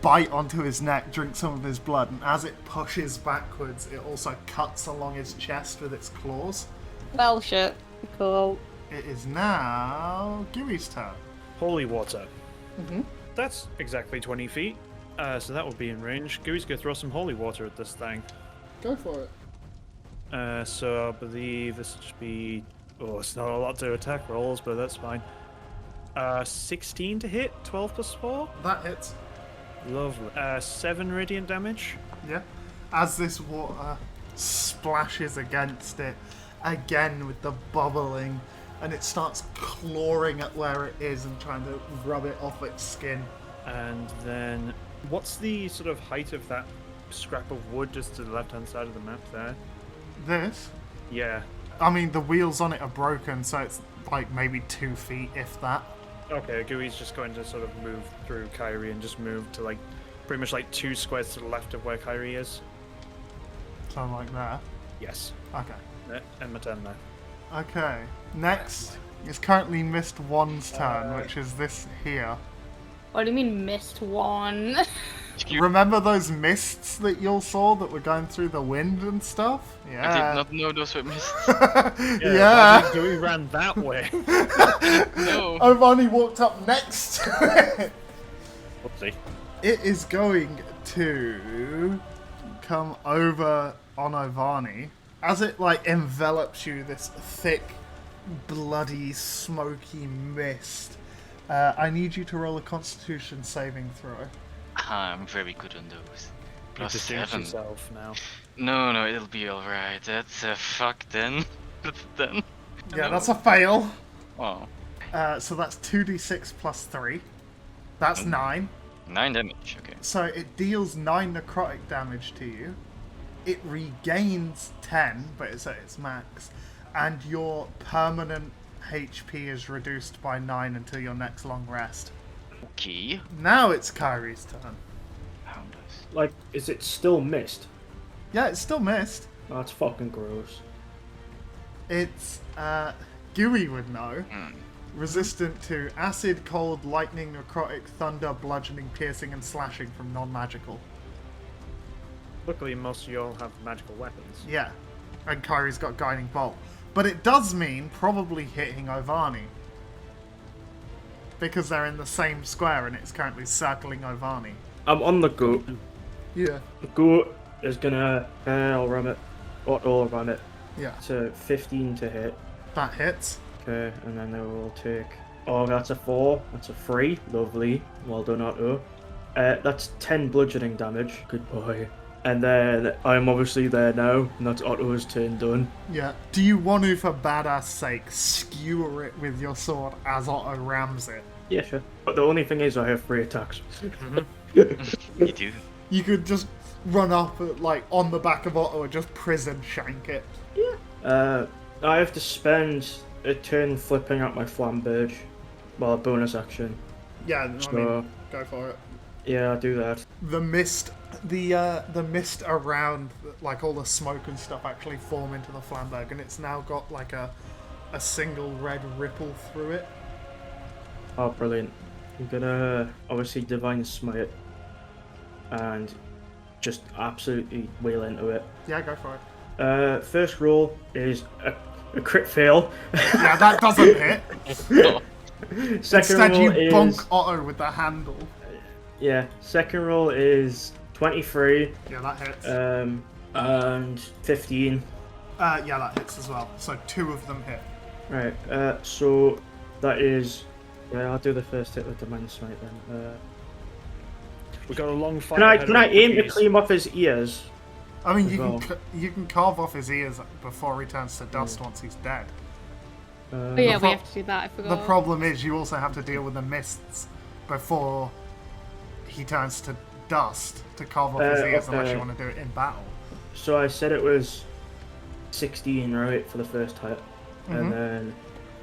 bite onto his neck, drink some of his blood, and as it pushes backwards, it also cuts along his chest with its claws. Well, shit. Cool. It is now Gooey's turn. Holy water. Mm-hmm. That's exactly 20 feet. So that would be in range. Gooey's gonna throw some holy water at this thing. Go for it. So I believe this should be... Oh, it's not a lot to attack rolls, but that's fine. 16 to hit, 12 plus 4. That hits. Lovely. 7 radiant damage. Yeah. As this water splashes against it, again with the bubbling, and it starts clawing at where it is and trying to rub it off its skin. And then, what's the sort of height of that scrap of wood just to the left-hand side of the map there? This? Yeah. I mean, the wheels on it are broken, so it's like maybe 2 feet, if that. Okay, Gooey's just going to sort of move through Kyrie and just move to like pretty much like 2 squares to the left of where Kyrie is. Something like that. Yes. Okay. And my turn now. Okay. Next is currently Missed One's turn, which is this here. What do you mean missed one? Remember those mists that you all saw that were going through the wind and stuff? Yeah. I did not know those were mists. Yeah. Gooey ran that way. No. Ovani walked up next to it. Whoopsie. It is going to come over on Ovani. As it like envelops you, this thick, bloody, smoky mist. I need you to roll a Constitution saving throw. I'm very good on those. Plus Distinguish 7. yourself now. No, it'll be alright. That's a fuck then. That's 10. Yeah, that's a fail. Oh. So that's 2d6 plus 3. That's 9. 9 damage, okay. So it deals 9 necrotic damage to you. It regains 10, but it's at its max. And your permanent HP is reduced by 9 until your next long rest. Okay. Now it's Kyrie's turn. Houndless. Like, is it still mist? Yeah, it's still missed. Oh, that's fucking gross. It's, Gooey would know. Mm. Resistant to acid, cold, lightning, necrotic, thunder, bludgeoning, piercing, and slashing from non-magical. Luckily, most of you all have magical weapons. Yeah, and Kyrie's got Guiding Bolt. But it does mean probably hitting Ovani. Because they're in the same square and it's currently circling Ovani. I'm on the goat. Yeah. The goat is gonna... I'll ram it. Auto ram it. Yeah. To 15 to hit. That hits. Okay, and then they will take... Oh, that's a 4. That's a 3. Lovely. Well done, Otto. That's 10 bludgeoning damage. Good boy. And then I'm obviously there now, and that's Otto's turn done. Yeah. Do you want to, for badass sake, skewer it with your sword as Otto rams it? Yeah, sure. But the only thing is I have 3 attacks. You do. You could just run up, like, on the back of Otto and just prison shank it. Yeah. I have to spend a turn flipping out my flamberge. Well, a bonus action. Yeah, I mean, go for it. Yeah, I'll do that. The mist, the mist around, like all the smoke and stuff, actually form into the flamberg, and it's now got like a single red ripple through it. Oh, brilliant. I'm gonna obviously Divine Smite and just absolutely wheel into it. Yeah, go for it. First roll is a crit fail. Yeah, that doesn't hit. No. Second Instead, roll you is... bonk Otto with the handle. Yeah, second roll is 23. Yeah, that hits. And 15. Yeah, that hits as well. So 2 of them hit. Right, so that is... Yeah, I'll do the first hit with Divine Smite then. We've got a long fight. Can I aim to clean off his ears? I mean, Well. you can carve off his ears before he turns to dust once he's dead. Oh yeah, pro- we have to do that. I forgot. The problem is you also have to deal with the mists before he turns to dust to carve off his ears unless you want to do it in battle. So I said it was 16, right, for the first hit. Mhm. And then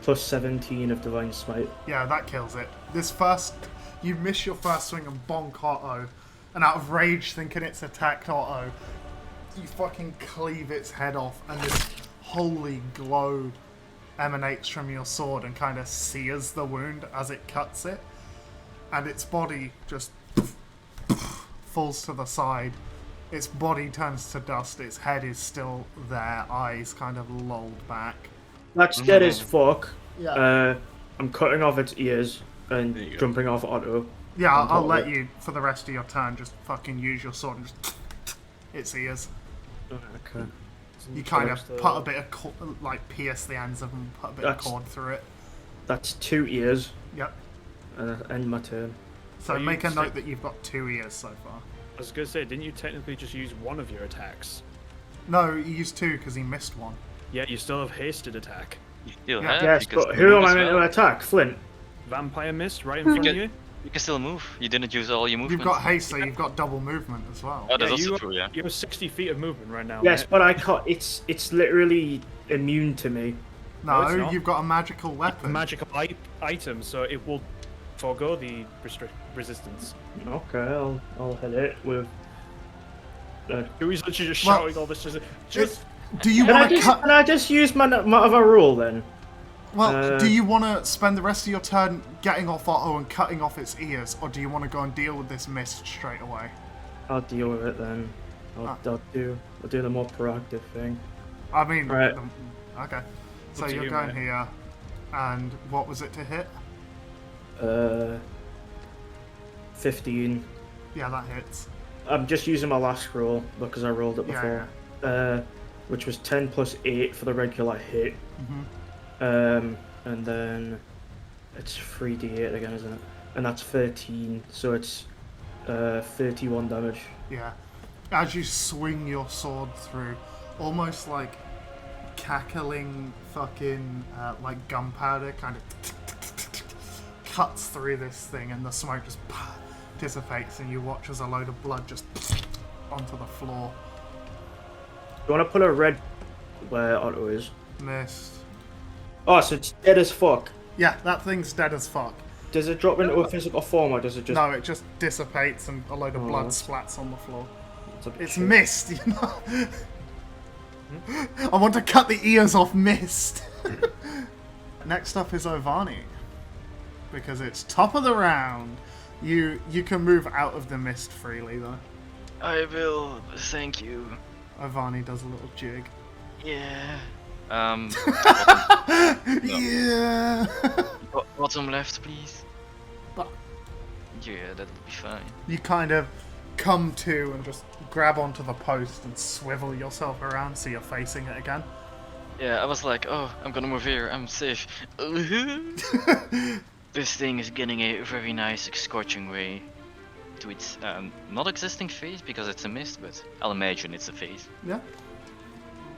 plus 17 of Divine Smite. Yeah, that kills it. This first You miss your first swing and bonk Otto, and out of rage thinking it's attacked Otto, you fucking cleave its head off, and this holy glow emanates from your sword and kind of sears the wound as it cuts it, and its body just falls to the side. Its body turns to dust, its head is still there, eyes kind of lolled back. That's dead as fuck. Yeah. I'm cutting off its ears and There you go. jumping off Otto. Yeah, on top I'll of let it. you, for the rest of your turn, just fucking use your sword and just its ears. Okay. You kind of Close the- put a bit of, pierce the ends of them, put a bit of That's- cord through it. That's 2 ears. Yep. End my turn. So Are you make a note sick? that you've got 2 ears so far. I was gonna say, didn't you technically just use one of your attacks? No, he used 2 because he missed one. Yeah, you still have hasted attack. You still Yeah. have. Yes, you can but still who move am I as meant to well. attack? Flint. Vampire mist right in front of can- you. You can still move. You didn't use all your movement. You've got haste, so you've got double movement as well. Oh, that's you also true, yeah. You have 60 feet of movement right now. Yes, mate. but I can't. It's literally immune to me. No, it's not. you've got a magical weapon. Magical item, so it will forego the resistance. Okay, I'll hit it with. He's literally just Well, shouting all this. Just Do you Can I want to just cut? can I just use my other rule then? Well, do you want to spend the rest of your turn getting off Otto and cutting off its ears, or do you want to go and deal with this mist straight away? I'll deal with it then. I'll do the more proactive thing. I mean, Right. okay. So Up to you're you, going mate. here, and what was it to hit? 15. Yeah, that hits. I'm just using my last roll because I rolled it Yeah, before. Which was 10 plus 8 for the regular hit. Mhm. And then it's 3d8 again, isn't it? And that's 13, so it's 31 damage. Yeah. As you swing your sword through, almost like cackling fucking like gunpowder, kind of cuts through this thing, and the smoke just dissipates, and you watch as a load of blood just onto the floor. You want to put a red where Otto is? Missed. Oh, so it's dead as fuck. Yeah, that thing's dead as fuck. Does it drop into a physical form or does it just... No, it just dissipates and a load of blood Oh. splats on the floor. It's, a bit It's shit. mist, you know? I want to cut the ears off mist. Next up is Ovani. Because it's top of the round. You can move out of the mist freely, though. I will. Thank you. Ovani does a little jig. Yeah. Yeah! Bottom left, please. But- Yeah, that'll be fine. You kind of come to and just grab onto the post and swivel yourself around so you're facing it again. Yeah, I was like, oh, I'm gonna move here. I'm safe. This thing is getting a very nice scorching ray to its not existing phase because it's a mist, but I'll imagine it's a phase. Yeah.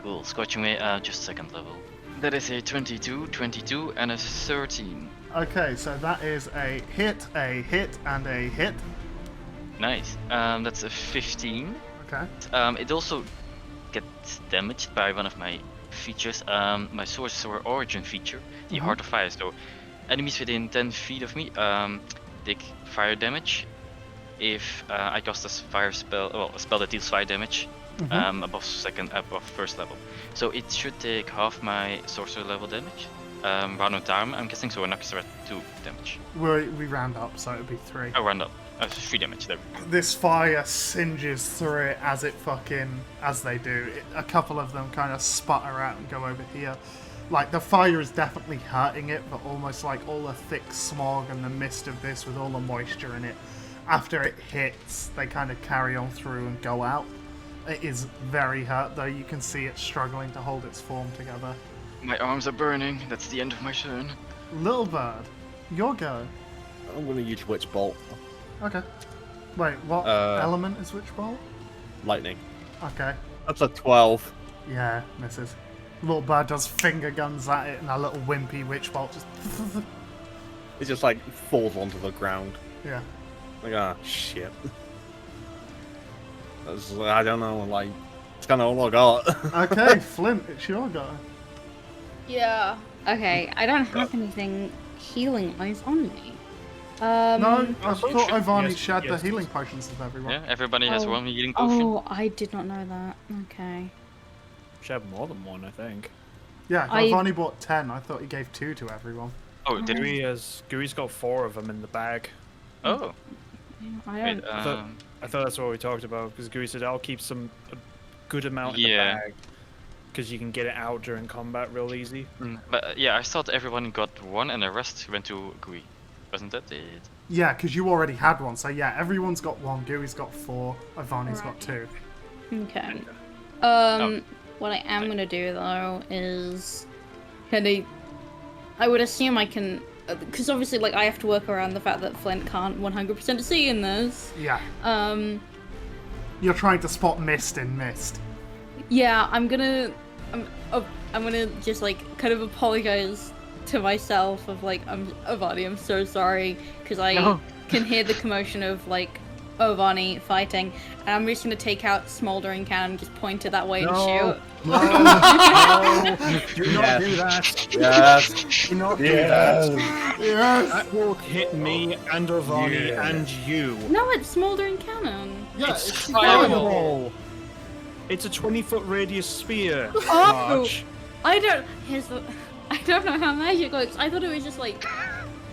Cool. Scorching ray, just second level. That is a 22, 22, and a 13. Okay, so that is a hit, and a hit. Nice. That's a 15. Okay. It also gets damaged by one of my features, my Sorcerer Origin feature, the Heart of Fire. So, enemies within 10 feet of me take fire damage. If I cast a fire spell, well, a spell that deals fire damage above first level. So it should take half my Sorcerer level damage. Round of time, I'm guessing, so it knocks her at 2 damage. We round up, so it'd be 3. I round up. 3 damage there. This fire singes through it as they do. A couple of them kind of sputter out and go over here. Like, the fire is definitely hurting it, but almost like all the thick smog and the mist of this with all the moisture in it, after it hits, they kind of carry on through and go out. It is very hurt, though. You can see it struggling to hold its form together. My arms are burning. That's the end of my turn. Little Bird, your go. I'm gonna use Witch Bolt. Okay. Wait, what element is Witch Bolt? Lightning. Okay. That's a 12. Yeah, misses. Little Bird does finger guns at it, and a little wimpy Witch Bolt just... It just like falls onto the ground. yeah. Like, ah, shit. I don't know, like, it's kind of all I got. Okay, Flint, it's your go. Yeah. Okay, I don't have anything healing wise on me. No, I thought Ivani yes, shared yes. the healing potions with everyone. Yeah, everybody has Oh. one healing potion. Oh, I did not know that. Okay. Should have more than one, I think. Yeah, I- Ivani bought 10. I thought he gave 2 to everyone. Oh, did we? Guri's got 4 of them in the bag. Oh, I wait. don't. I thought that's what we talked about, because Guri said, I'll keep a good amount in Yeah. the bag. Because you can get it out during combat real easy. But yeah, I thought everyone got one, and the rest went to Gui. Wasn't that it? Yeah, because you already had one. So yeah, everyone's got 1. Gooey's got 4. Ivani's got 2. Okay. Oh. What I am gonna do though is, I would assume I can, because obviously like I have to work around the fact that Flint can't 100% see in this. Yeah. You're trying to spot mist in mist. Yeah, I'm gonna just like kind of apologize to myself of like, Avani, I'm so sorry, because I can hear the commotion of like Avani fighting, and I'm just gonna take out Smouldering Cannon, just point it that way and shoot. No, do not do that. Yes. Do not do Yes. that will hit me and Avani and you. No, it's Smouldering Cannon. Yeah, It's it's fireball. It's a 20-foot radius spear. Oh, March. I don't know how magic works. I thought it was just like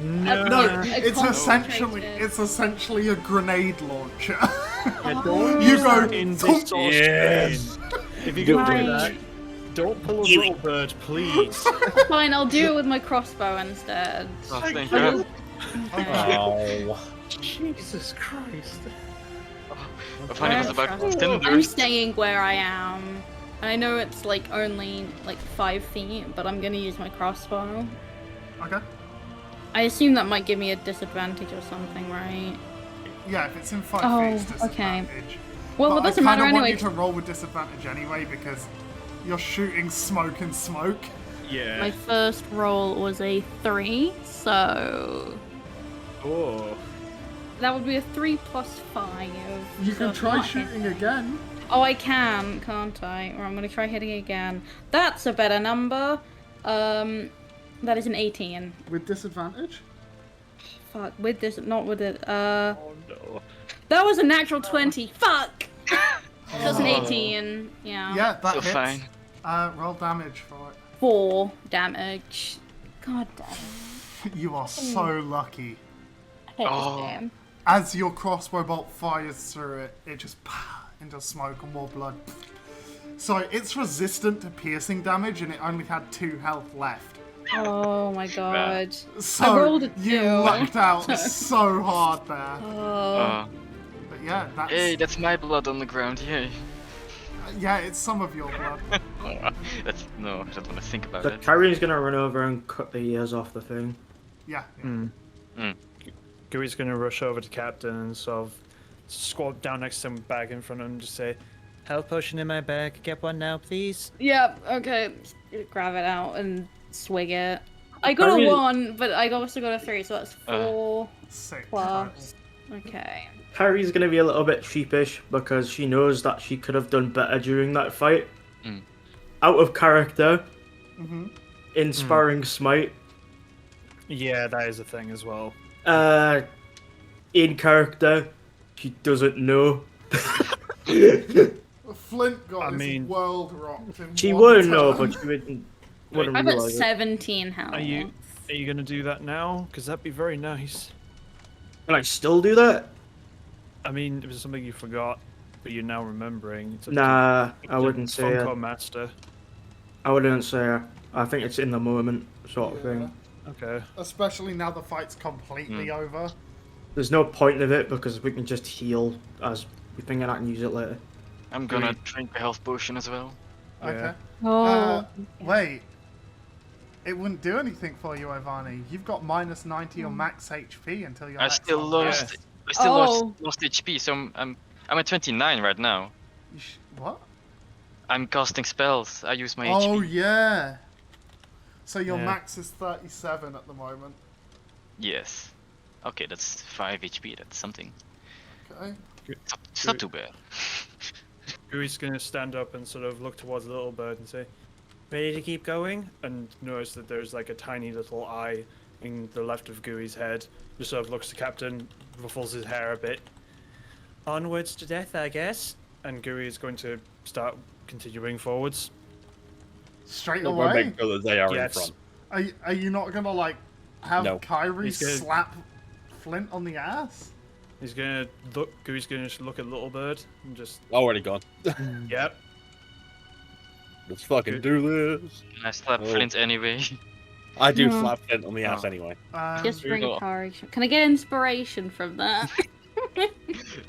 No, it's concentrated- essentially a grenade launcher. Yeah, don't You use go, that in thump. this source Yes. game. If you go do Right. that, don't pull a little bird, please. Fine, I'll do it with my crossbow instead. Oh, thank I you. will- Oh. Jesus Christ. Avani was about to I'm cinder. staying where I am. And I know it's like only like 5 feet, but I'm gonna use my crossbow. Okay. I assume that might give me a disadvantage or something, right? Yeah, if it's in 5 Oh, feet, it's okay. disadvantage. Well, but it doesn't I matter kind of want anyway. you to roll with disadvantage anyway because you're shooting smoke and smoke. Yeah. My first roll was a 3, so Oh. that would be a 3 plus 5. You so can it's try not shooting again. Oh, I can, can't I? Or I'm gonna try hitting again. That's a better number. That is an 18. With disadvantage? Fuck, with this, not with it. Oh no. That was a natural 20. Fuck! That's an 18. Yeah. Yeah, that Still hits. fine. Roll damage for 4 damage. God damn it. it. You are so lucky. I hate Oh. this game. As your crossbow bolt fires through it, it just into smoke and more blood. So it's resistant to piercing damage and it only had 2 health left. Oh my god. I So rolled a you 2. lucked out so hard there. Oh. But yeah, that's Hey, that's my blood on the ground. Yay. yeah, it's some of your blood. That's no, I don't want to think about So it. Kyrie's gonna run over and cut the ears off the thing. Yeah. Guri's gonna rush over to Captain and sort of squat down next to him, bag in front of him, and just say, "Health potion in my bag. Get one now, please." Yep, okay. Grab it out and swig it. I got Kyrie- a 1, but I also got a 3, so that's 4 6 plus. Okay. Kyrie's gonna be a little bit sheepish because she knows that she could have done better during that fight. Out of character, inspiring smite. Yeah, that is a thing as well. In character, she doesn't know. Flint got I his mean- world rocked in She one wouldn't know, turn. but she wouldn't I've got realize it. 17 health. Are you gonna do that now? Because that'd be very nice. Can I still do that? I mean, it was something you forgot, but you're now remembering. It's up Nah, to- I wouldn't say Funko it. Master. I wouldn't say it. I think it's in the moment sort of thing. Okay. Especially now the fight's completely over. There's no point of it because we can just heal as we think I can use it later. I'm gonna drink a health potion as well. Okay. Oh. Wait. It wouldn't do anything for you, Ivani. You've got minus 90 on max HP until your I next still one. lost. I still Oh. lost HP, so I'm at 29 right now. What? I'm casting spells. I use my Oh, HP. yeah. So your Yeah. max is 37 at the moment. Yes. Okay, that's 5 HP. That's something. Okay. It's not too bad. Guri's gonna stand up and sort of look towards the little bird and say, "Ready to keep going?" And notice that there's like a tiny little eye in the left of Gooey's head. Just sort of looks to Captain, ruffles his hair a bit. Onwards to death, I guess. And Gooey is going to start continuing forwards. Straight No, we're away? making sure that they are in Yes. front. Are you not gonna like have No. Kyrie He's gonna- slap Flint on the ass? He's gonna look. Gooey's gonna just look at Little Bird and just. Already gone. Yep. Let's fucking do this. Can I slap Oh. Flint anyway? I do No. slap Flint on the ass Oh. anyway. Just bring Google. inspiration. Can I get inspiration from that?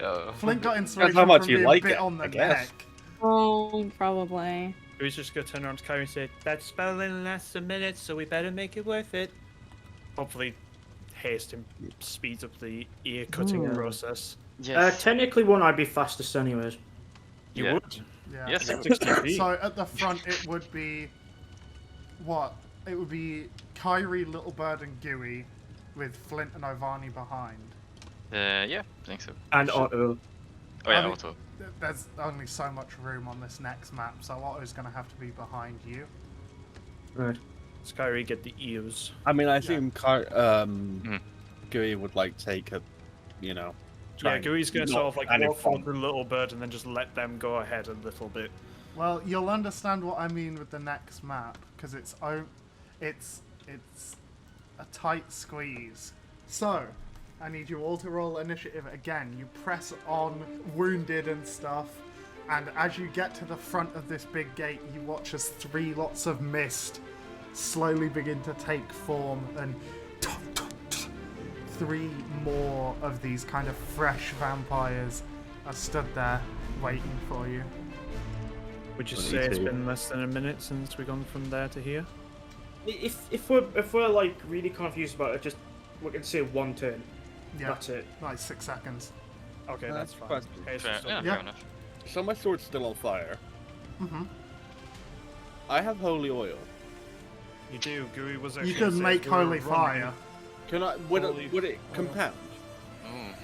Oh. Flint got inspiration how much from you being like bit it, on the I guess. neck. Oh, probably. Gooey's just gonna turn around to Kyrie and say, "That spell only lasts a minute, so we better make it worth it." Hopefully, haste and speeds up the ear cutting Ooh. process. Yes. Technically, wouldn't I be fastest anyways? You Yeah. would. Yeah. Yes. 60 feet. So at the front it would be what? It would be Kyrie, Little Bird, and Gooey, with Flint and Ovani behind. Yeah, I think so. And Otto. Oh yeah, I mean- Otto. There's only so much room on this next map, so Otto's gonna have to be behind you. Right. Does Kyrie get the ears? I mean, I assume Mhm. Gooey would like take a, try Yeah, and Gooey's gonna not sort of like stand in walk forward front. to Little Bird and then just let them go ahead a little bit. Well, you'll understand what I mean with the next map, because it's a tight squeeze. So, I need you all to roll initiative again. You press on, wounded and stuff, and as you get to the front of this big gate, you watch as 3 lots of mist slowly begin to take form, and 3 more of these kind of fresh vampires are stood there waiting for you. Would you Well, say it's 82. been less than a minute since we've gone from there to here? If we're like really confused about it, just we can say 1 turn. Yeah, That's it. like 6 seconds. Okay, that's fine. That's Okay, so Fair, still- yeah, Yeah. fair enough. So my sword's still on fire. Mm-hmm. I have holy oil. You do. Gooey was You actually can gonna say make if we were holy running- fire. Can I? Would Holy it compound? Mm.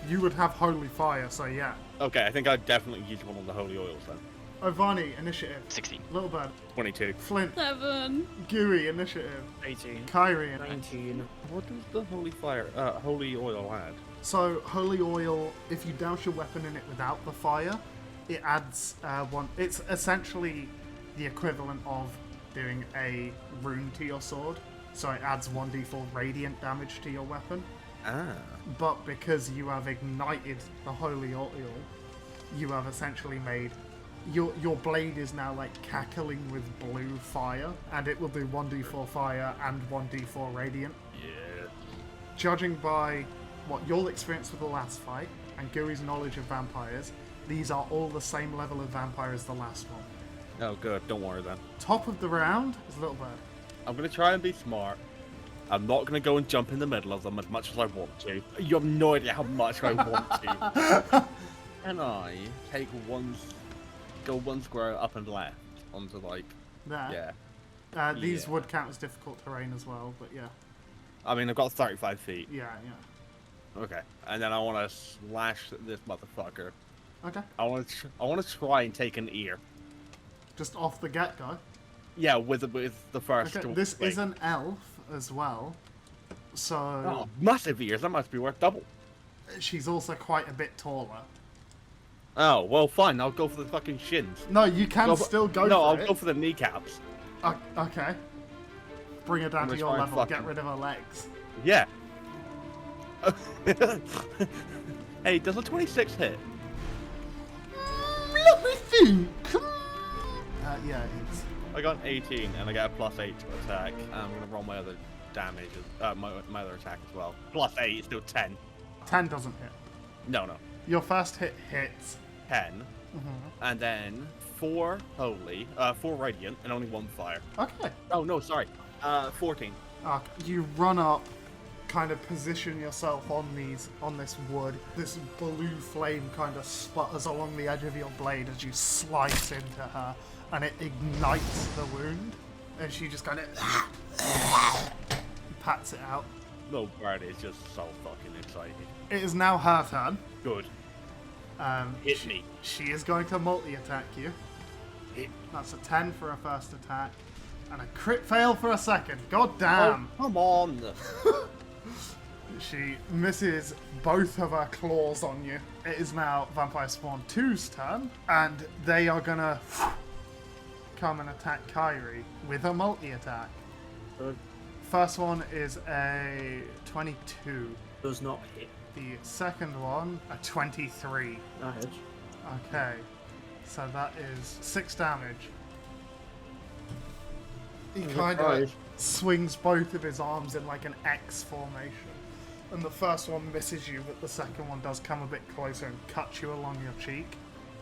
You would have holy fire, so yeah. Okay, I think I'd definitely use one of the holy oils then. Ovani, initiative. 16. Little Bird. 22. Flint. 7. Gooey, initiative. 18. Kyrie. 19. What does the holy oil add? So, holy oil, if you douse your weapon in it without the fire, it adds 1. It's essentially the equivalent of doing a rune to your sword. So it adds 1d4 radiant damage to your weapon. Ah. But because you have ignited the holy oil, you have essentially made your blade is now like cackling with blue fire, and it will do 1d4 fire and 1d4 radiant. Yeah. Judging by what you'll experience with the last fight and Gooey's knowledge of vampires, these are all the same level of vampire as the last one. Oh, good. Don't worry then. Top of the round is Little Bird. I'm gonna try and be smart. I'm not gonna go and jump in the middle of them as much as I want to. You have no idea how much I want to. Can I take go one square up and left onto like, There. yeah. These Yeah. would count as difficult terrain as well, but yeah. I mean, I've got 35 feet. Yeah. Okay. And then I want to slash this motherfucker. Okay. I want to try and take an ear. Just off the get-go. Yeah, with the first. Okay, this wing. is an elf as well, so Oh, massive ears. That must be worth double. she's also quite a bit taller. Oh, well, fine. I'll go for the fucking shins. No, you can No, still go no, for I'll it. go for the kneecaps. Okay. Bring her down I'm to gonna your try and level, get fucking- rid of her legs. Yeah. Hey, does a 26 hit? Let me think. Yeah, it's I got an 18 and I get a +8 to attack. I'm gonna roll my other damage, my other attack as well. +8 is still 10. 10 doesn't hit. No. Your first hit hits. 10. And then 4 holy, 4 radiant, and only 1 fire. Okay. Oh no, sorry. 14. You run up, kind of position yourself on this wood. This blue flame kind of sputters along the edge of your blade as you slice into her, and it ignites the wound. And she just kind of pats it out. Little bird is just so fucking excited. It is now her turn. Good. Hit me. She is going to multi-attack you. Hit. That's a 10 for a first attack. And a crit fail for a second. God damn. Oh, come on. She misses both of her claws on you. It is now Vampire Spawn 2's turn, and they are gonna come and attack Kyrie with a multi-attack. Good. First one is a 22. Does not hit. The second one, a 23. That hits. Okay, so that is 6 damage. He kind of swings both of his arms in like an X formation. And the first one misses you, but the second one does come a bit closer and cuts you along your cheek.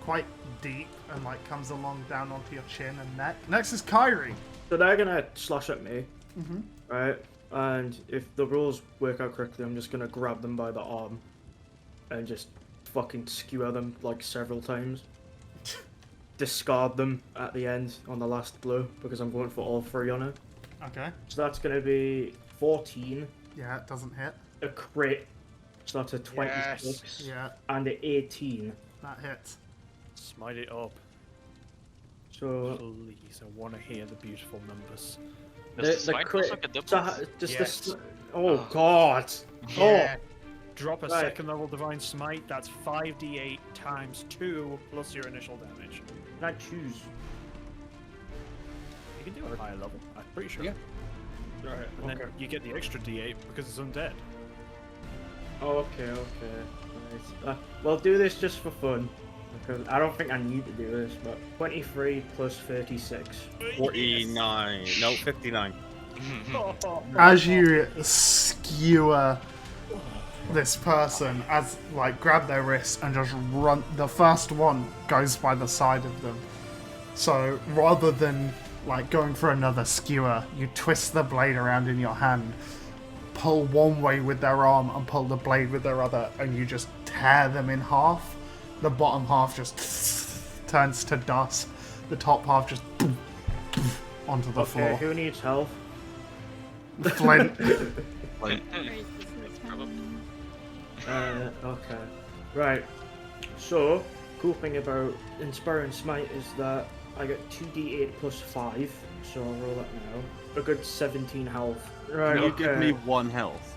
Quite deep, and like comes along down onto your chin and neck. Next is Kyrie. So they're gonna slash at me, Mm-hmm. right? And if the rules work out correctly, I'm just gonna grab them by the arm and just fucking skewer them like several times. Discard them at the end on the last blow because I'm going for all 3 on it. Okay. So that's gonna be 14, Yeah, it doesn't hit. a crit, so that's a 26, Yes. Yeah, and an 18. that hits. Smite it up. So Please, I want to hear the beautiful numbers. Does the smite also get doubled? just Yes. the oh god, Yeah. Drop a Right. second level divine smite. That's 5d8 times 2 plus your initial damage. can I choose? You can do it at a higher level. I'm pretty sure. Yeah. Right, And then okay. you get the extra d8 because it's undead. Okay. Right. We'll do this just for fun. Because I don't think I need to do this, but 23 plus 36. 49. No, 59. As you skewer this person, as like grab their wrist and just run, the first one goes by the side of them. So rather than like going for another skewer, you twist the blade around in your hand, pull one way with their arm and pull the blade with their other, and you just tear them in half. The bottom half just turns to dust. The top half just onto the Okay, floor. who needs help? Flint. Okay. Right. So, cool thing about Inspiring Smite is that I get 2d8 plus 5, so I'll roll that now. A good 17 health. Right, Can you okay. give me 1 health?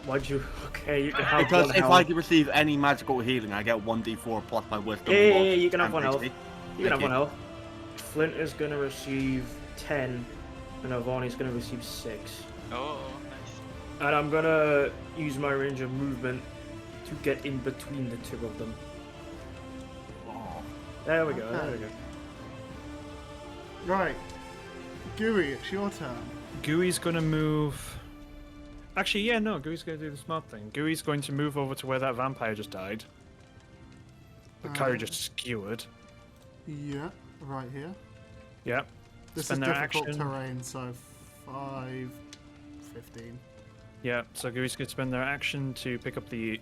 Why'd you... Okay, you can have Because one if health. I receive any magical healing, I get 1d4 plus my wisdom. Hey, you can have one health. HP. You can have Thank one health. Flint is going to receive 10, and Avani's going to receive 6. Oh, nice. And I'm going to use my range of movement to get in between the two of them. Oh. There we go, Okay. there we go. Right. Gooey, it's your turn. Gooey's gonna move. Actually, yeah, no, Gooey's gonna do the smart thing. Gooey's going to move over to where that vampire just died. The Kyrie just skewered. Yeah, right here. Yep. This Spend is their difficult action. terrain, so 5, 15. Yeah, so Gooey's gonna spend their action to pick up to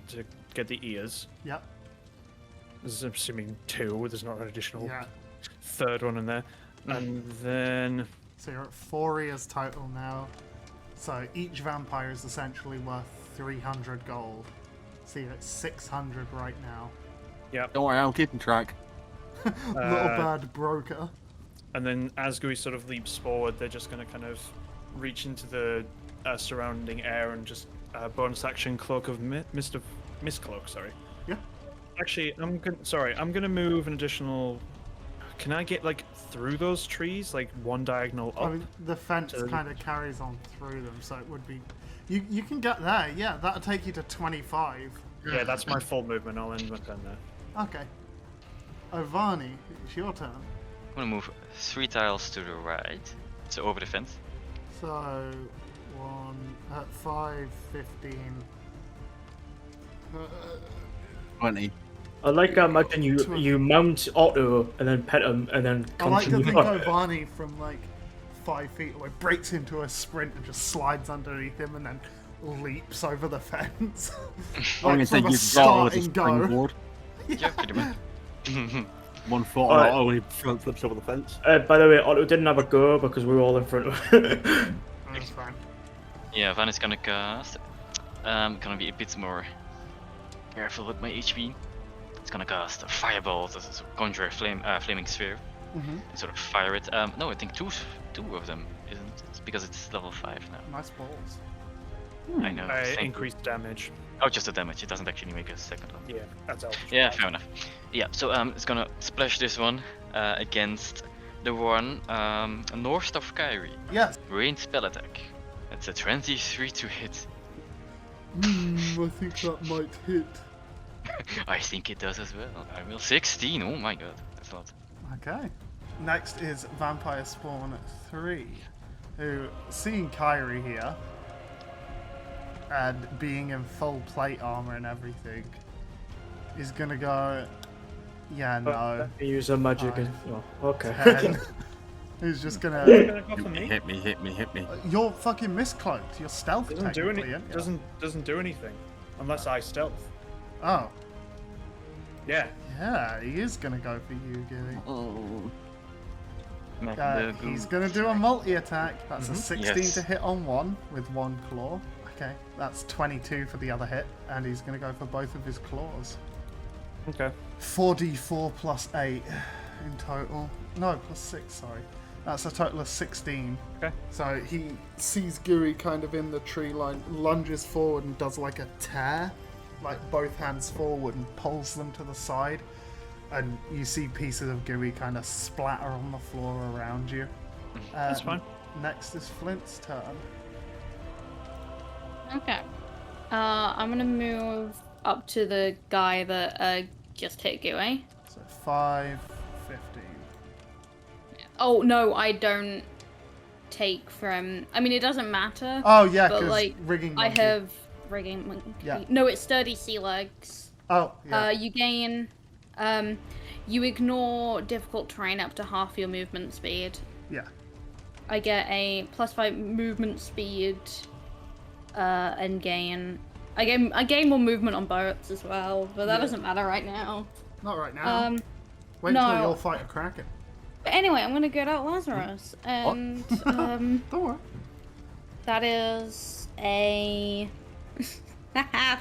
get the ears. Yep. This is assuming 2, there's not an additional Yeah. third one in there. And then So you're at 4 ears total now. So each vampire is essentially worth 300 gold. So you're at 600 right now. Don't worry, I'm keeping track. Little bird broker. And then as Gooey sort of leaps forward, they're just going to kind of reach into the surrounding air and just bonus action Cloak of Mist Cloak, sorry. Yeah. Actually, I'm gonna move an additional. Can I get like through those trees, like one diagonal up? I mean, the fence to- kind of carries on through them, so it would be... You can get there, yeah. That'll take you to 25. Yeah, that's my full movement. I'll end my turn there. Okay. Ovani, it's your turn. I'm gonna move 3 tiles to the right, so over the fence. So, 5, 15... 20. I like how imagine you mount Otto and then pet him and then I like to continue. think Ovani from like 5 feet away breaks into a sprint and just slides underneath him and then leaps over the fence. I'm gonna say from a you start with a start and go. springboard. Yeah, pretty much. 1 foot Alright. and only front flips over the fence. By the way, Otto didn't have a go because we were all in front of him. That's fine. Yeah, Van is gonna cast. Gonna be a bit more careful with my HP. It's gonna cast a fireball to conjure a flaming sphere. Mm-hmm. and sort of fire it. No, I think two of them, isn't it? It's because it's level 5 now. Nice balls. I know. thank you. Increased damage. Oh, just the damage. It doesn't actually make a second one. Yeah, that's all. Yeah, fair enough. Yeah, so it's gonna splash this one against the one north of Kyrie. Yes. Rain spell attack. It's a 23 to hit. I think that might hit. I think it does as well. I will 16. Oh my god, that's a lot. Okay. Next is Vampire Spawn 3, who, seeing Kyrie here, and being in full plate armor and everything, is gonna go, yeah, no. Use a magic. Five, Oh, okay. 10. Who's just gonna... Gonna go for me? Hit me. You're fucking miscloaked. You're stealth Doesn't do any. technically, aren't you? Doesn't do anything unless I stealth. Oh. Yeah. Yeah, he is gonna go for you, Gilly. Oh. He's gonna do a multi-attack. That's a 16 Yes. to hit on one with one claw. Okay, that's 22 for the other hit, and he's gonna go for both of his claws. Okay. 4d4 plus 8 in total. No, plus 6, sorry. That's a total of 16. Okay. So he sees Guri kind of in the tree line, lunges forward and does like a tear, like both hands forward and pulls them to the side. And you see pieces of Guri kind of splatter on the floor around you. That's fine. Next is Flint's turn. Okay. I'm gonna move up to the guy that just hit Gui. So 5, 15. Oh no, I don't take from. I mean, it doesn't matter. Oh yeah, but because like rigging I monkey. have rigging monkey. Yeah. No, it's sturdy sea legs. Oh yeah. You gain. You ignore difficult terrain up to half your movement speed. Yeah. I get a +5 movement speed. And I gain more movement on boats as well, but that doesn't matter right now. Not right now. Wait no. until you'll fight a kraken. But anyway, I'm gonna get out Lazarus, and Don't worry. that is a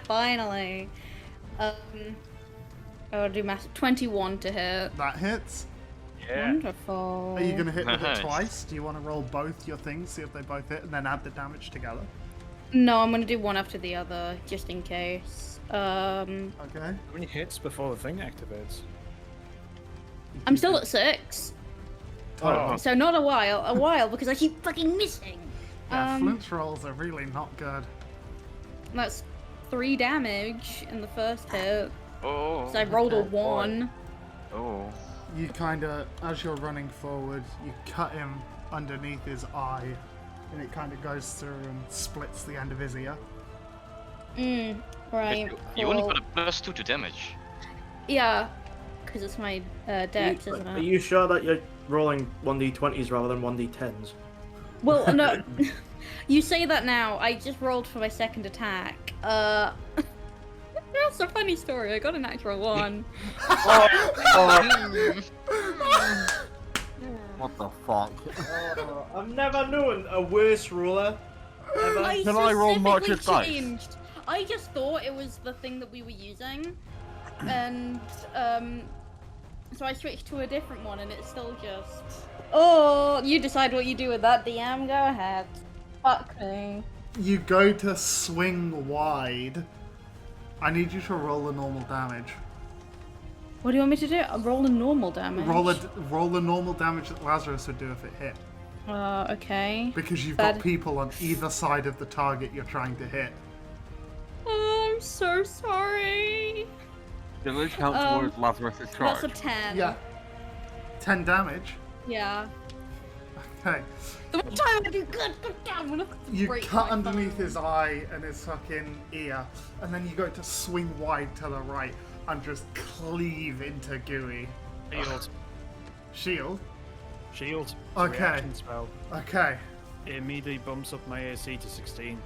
finally. I'll do math. 21 to hit. That hits. Yeah. Wonderful. Are you going to hit with it Nice. twice? Do you want to roll both your things, see if they both hit, and then add the damage together? No, I'm gonna do one after the other, just in case. Okay. How many hits before the thing activates? I'm still at 6, Total. so not a while because I keep fucking missing. Yeah, Flint's rolls are really not good. That's 3 damage in the first hit. Oh. So I rolled a Okay. 1. Oh. You kind of, as you're running forward, you cut him underneath his eye, and it kind of goes through and splits the end of his ear. Right. You only cool. got a +2 to damage. Yeah, because it's my dex, isn't Are it? you sure that you're rolling 1d20s rather than 1d10s? Well, no. You say that now. I just rolled for my second attack. That's a funny story. I got a natural 1. What the fuck? I've never known a worse roller. I Can I roll specifically March's dice? changed. I just thought it was the thing that we were using, and so I switched to a different one, and it's still just. Oh, you decide what you do with that, DM. Go ahead. Fuck me. You go to swing wide. I need you to roll a normal damage. What do you want me to do? Roll a normal damage. Roll the normal damage that Lazarus would do if it hit. Okay. Because you've That- got people on either side of the target you're trying to hit. Oh, I'm so sorry. Does this count towards Lazarus' charge? That's a 10. Yeah. 10 damage. Yeah. Okay. The one time I do good, I'm gonna You break cut my underneath phone. his eye and his fucking ear, and then you go to swing wide to the right and just cleave into Gooey. Shield. Shield? Shield. It's a Okay. reaction spell. Okay. It immediately bumps up my AC to 16.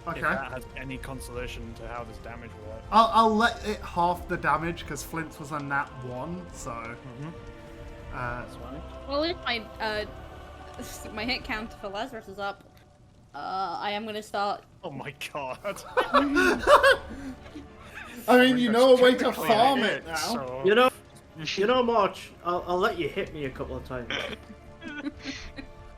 If Okay. that has any consolation to how this damage works. I'll let it half the damage because Flint's was a nat 1, so. That's fine. Well, if my hit counter for Lazarus is up, I am gonna start. Oh my god. I mean, you know a way to Technically farm I it hit, now. so- You know, You know, March, I'll let you hit me a couple of times.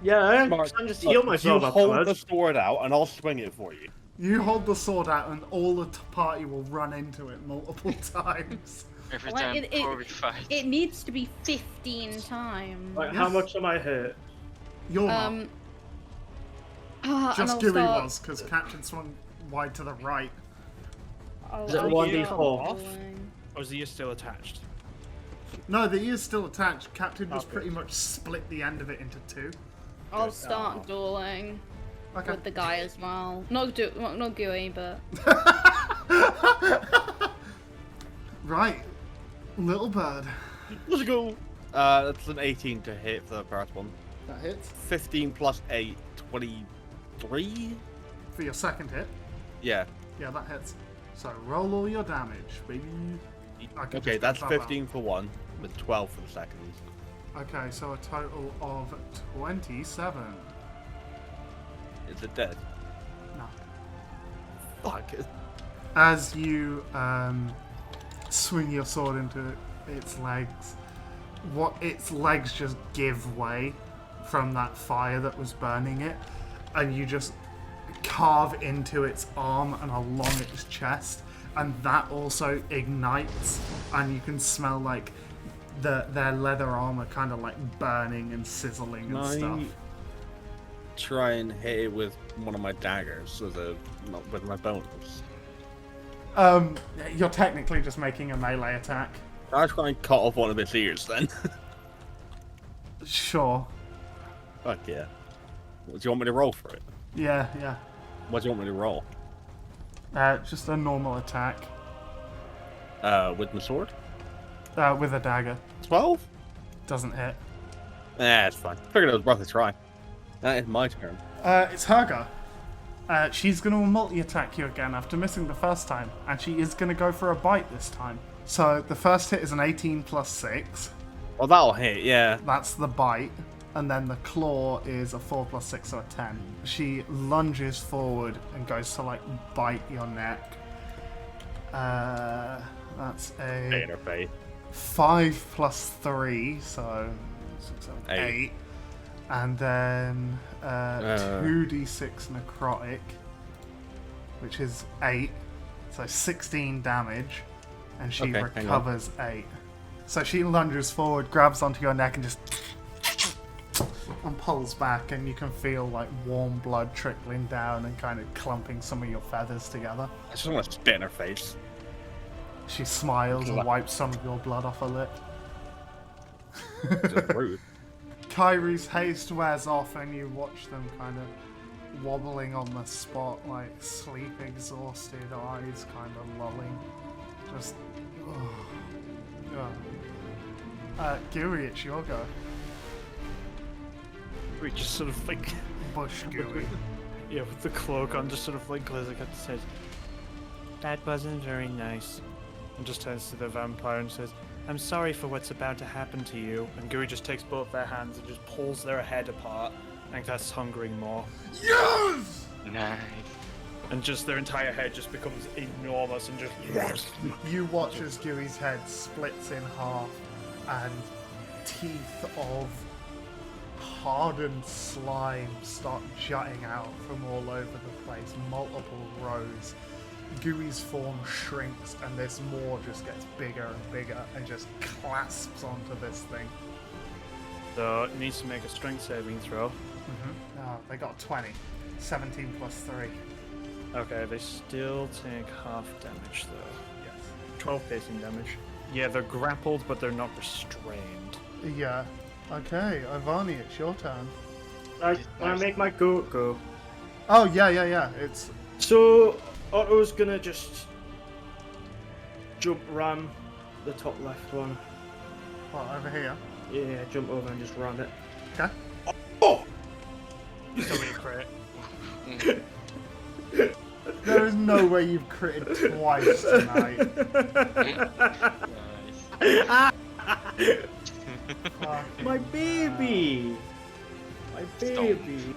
Yeah, I March, can just heal myself you hold the afterwards. sword out, and I'll swing it for you. You hold the sword out, and all the party will run into it multiple times. Every Well, time before we fight. It needs to be 15 times. Like, how much am I hurt? You're not. And Just I'll Gooey start- was, because Captain swung wide to the right. Is it I'll 1d4? start rolling. Or is the ear still attached? No, the ear's still attached. Captain just Okay. pretty much split the end of it into two. I'll start dueling Okay. with the guy as well. Not Gooey, but Right. Little bird. Let's go. That's an 18 to hit for the first one. That hits. 15 plus 8, 23? For your second hit. Yeah. Yeah, that hits. So roll all your damage, baby. I can Okay, just that's cut that 15 for one, with 12 for the second. out. Okay, so a total of 27. Is it dead? No. Fuck. As you swing your sword into its legs, its legs just give way from that fire that was burning it, and you just carve into its arm and along its chest, and that also ignites, and you can smell like their leather armor kind of like burning and sizzling and stuff. Try and hit it with one of my daggers with my bonus. You're technically just making a melee attack. I'll try and cut off one of its ears then. Sure. Fuck yeah. What, do you want me to roll for it? Yeah. What do you want me to roll? Just a normal attack. With my sword? With a dagger. 12? Doesn't hit. It's fine. Figured it was worth a try. That is my turn. It's her go. She's going to multi-attack you again after missing the first time, and she is going to go for a bite this time. So the first hit is an 18 plus 6. Well, that'll hit, yeah. That's the bite. And then the claw is a 4 plus 6, so a 10. She lunges forward and goes to, like, bite your neck. That's In her face. 5 plus 3, so 6, 7, 8. And then 2d6 necrotic, which is 8, so 16 damage, and she Okay, hang on. recovers 8. So she lunges forward, grabs onto your neck, and just and pulls back, and you can feel like warm blood trickling down and kind of clumping some of your feathers together. I just want to spit in her face. She smiles and wipes some of your blood off her lip. Just rude. Kyrie's haste wears off, and you watch them kind of wobbling on the spot, like sleep exhausted, eyes kind of lolling. Just. Gooey, it's your go. We just sort of like, Bush Gooey. yeah, with the cloak on, just sort of like glares at and says, "That wasn't very nice." And just turns to the vampire and says, "I'm sorry for what's about to happen to you." And Gooey just takes both their hands and just pulls their head apart and casts Hungering Maw. Yes! Nice. And just their entire head just becomes enormous and just... You watch as Gooey's head splits in half, and teeth of hardened slime start jutting out from all over the place, multiple rows. Gooey's form shrinks, and this maw just gets bigger and bigger and just clasps onto this thing. So it needs to make a strength saving throw. Oh, they got 20. 17 plus 3. Okay, they still take half damage though. Yes. 12 piercing damage. Yeah, they're grappled, but they're not restrained. Yeah. Okay, Ivani, it's your turn. I make my goat go. Oh, yeah. It's... So, Otto's gonna just jump ram the top left one. What, over here? Yeah, jump over and just ram it. Okay. Still be a crit. There is no way you've critted twice tonight. My baby! My baby!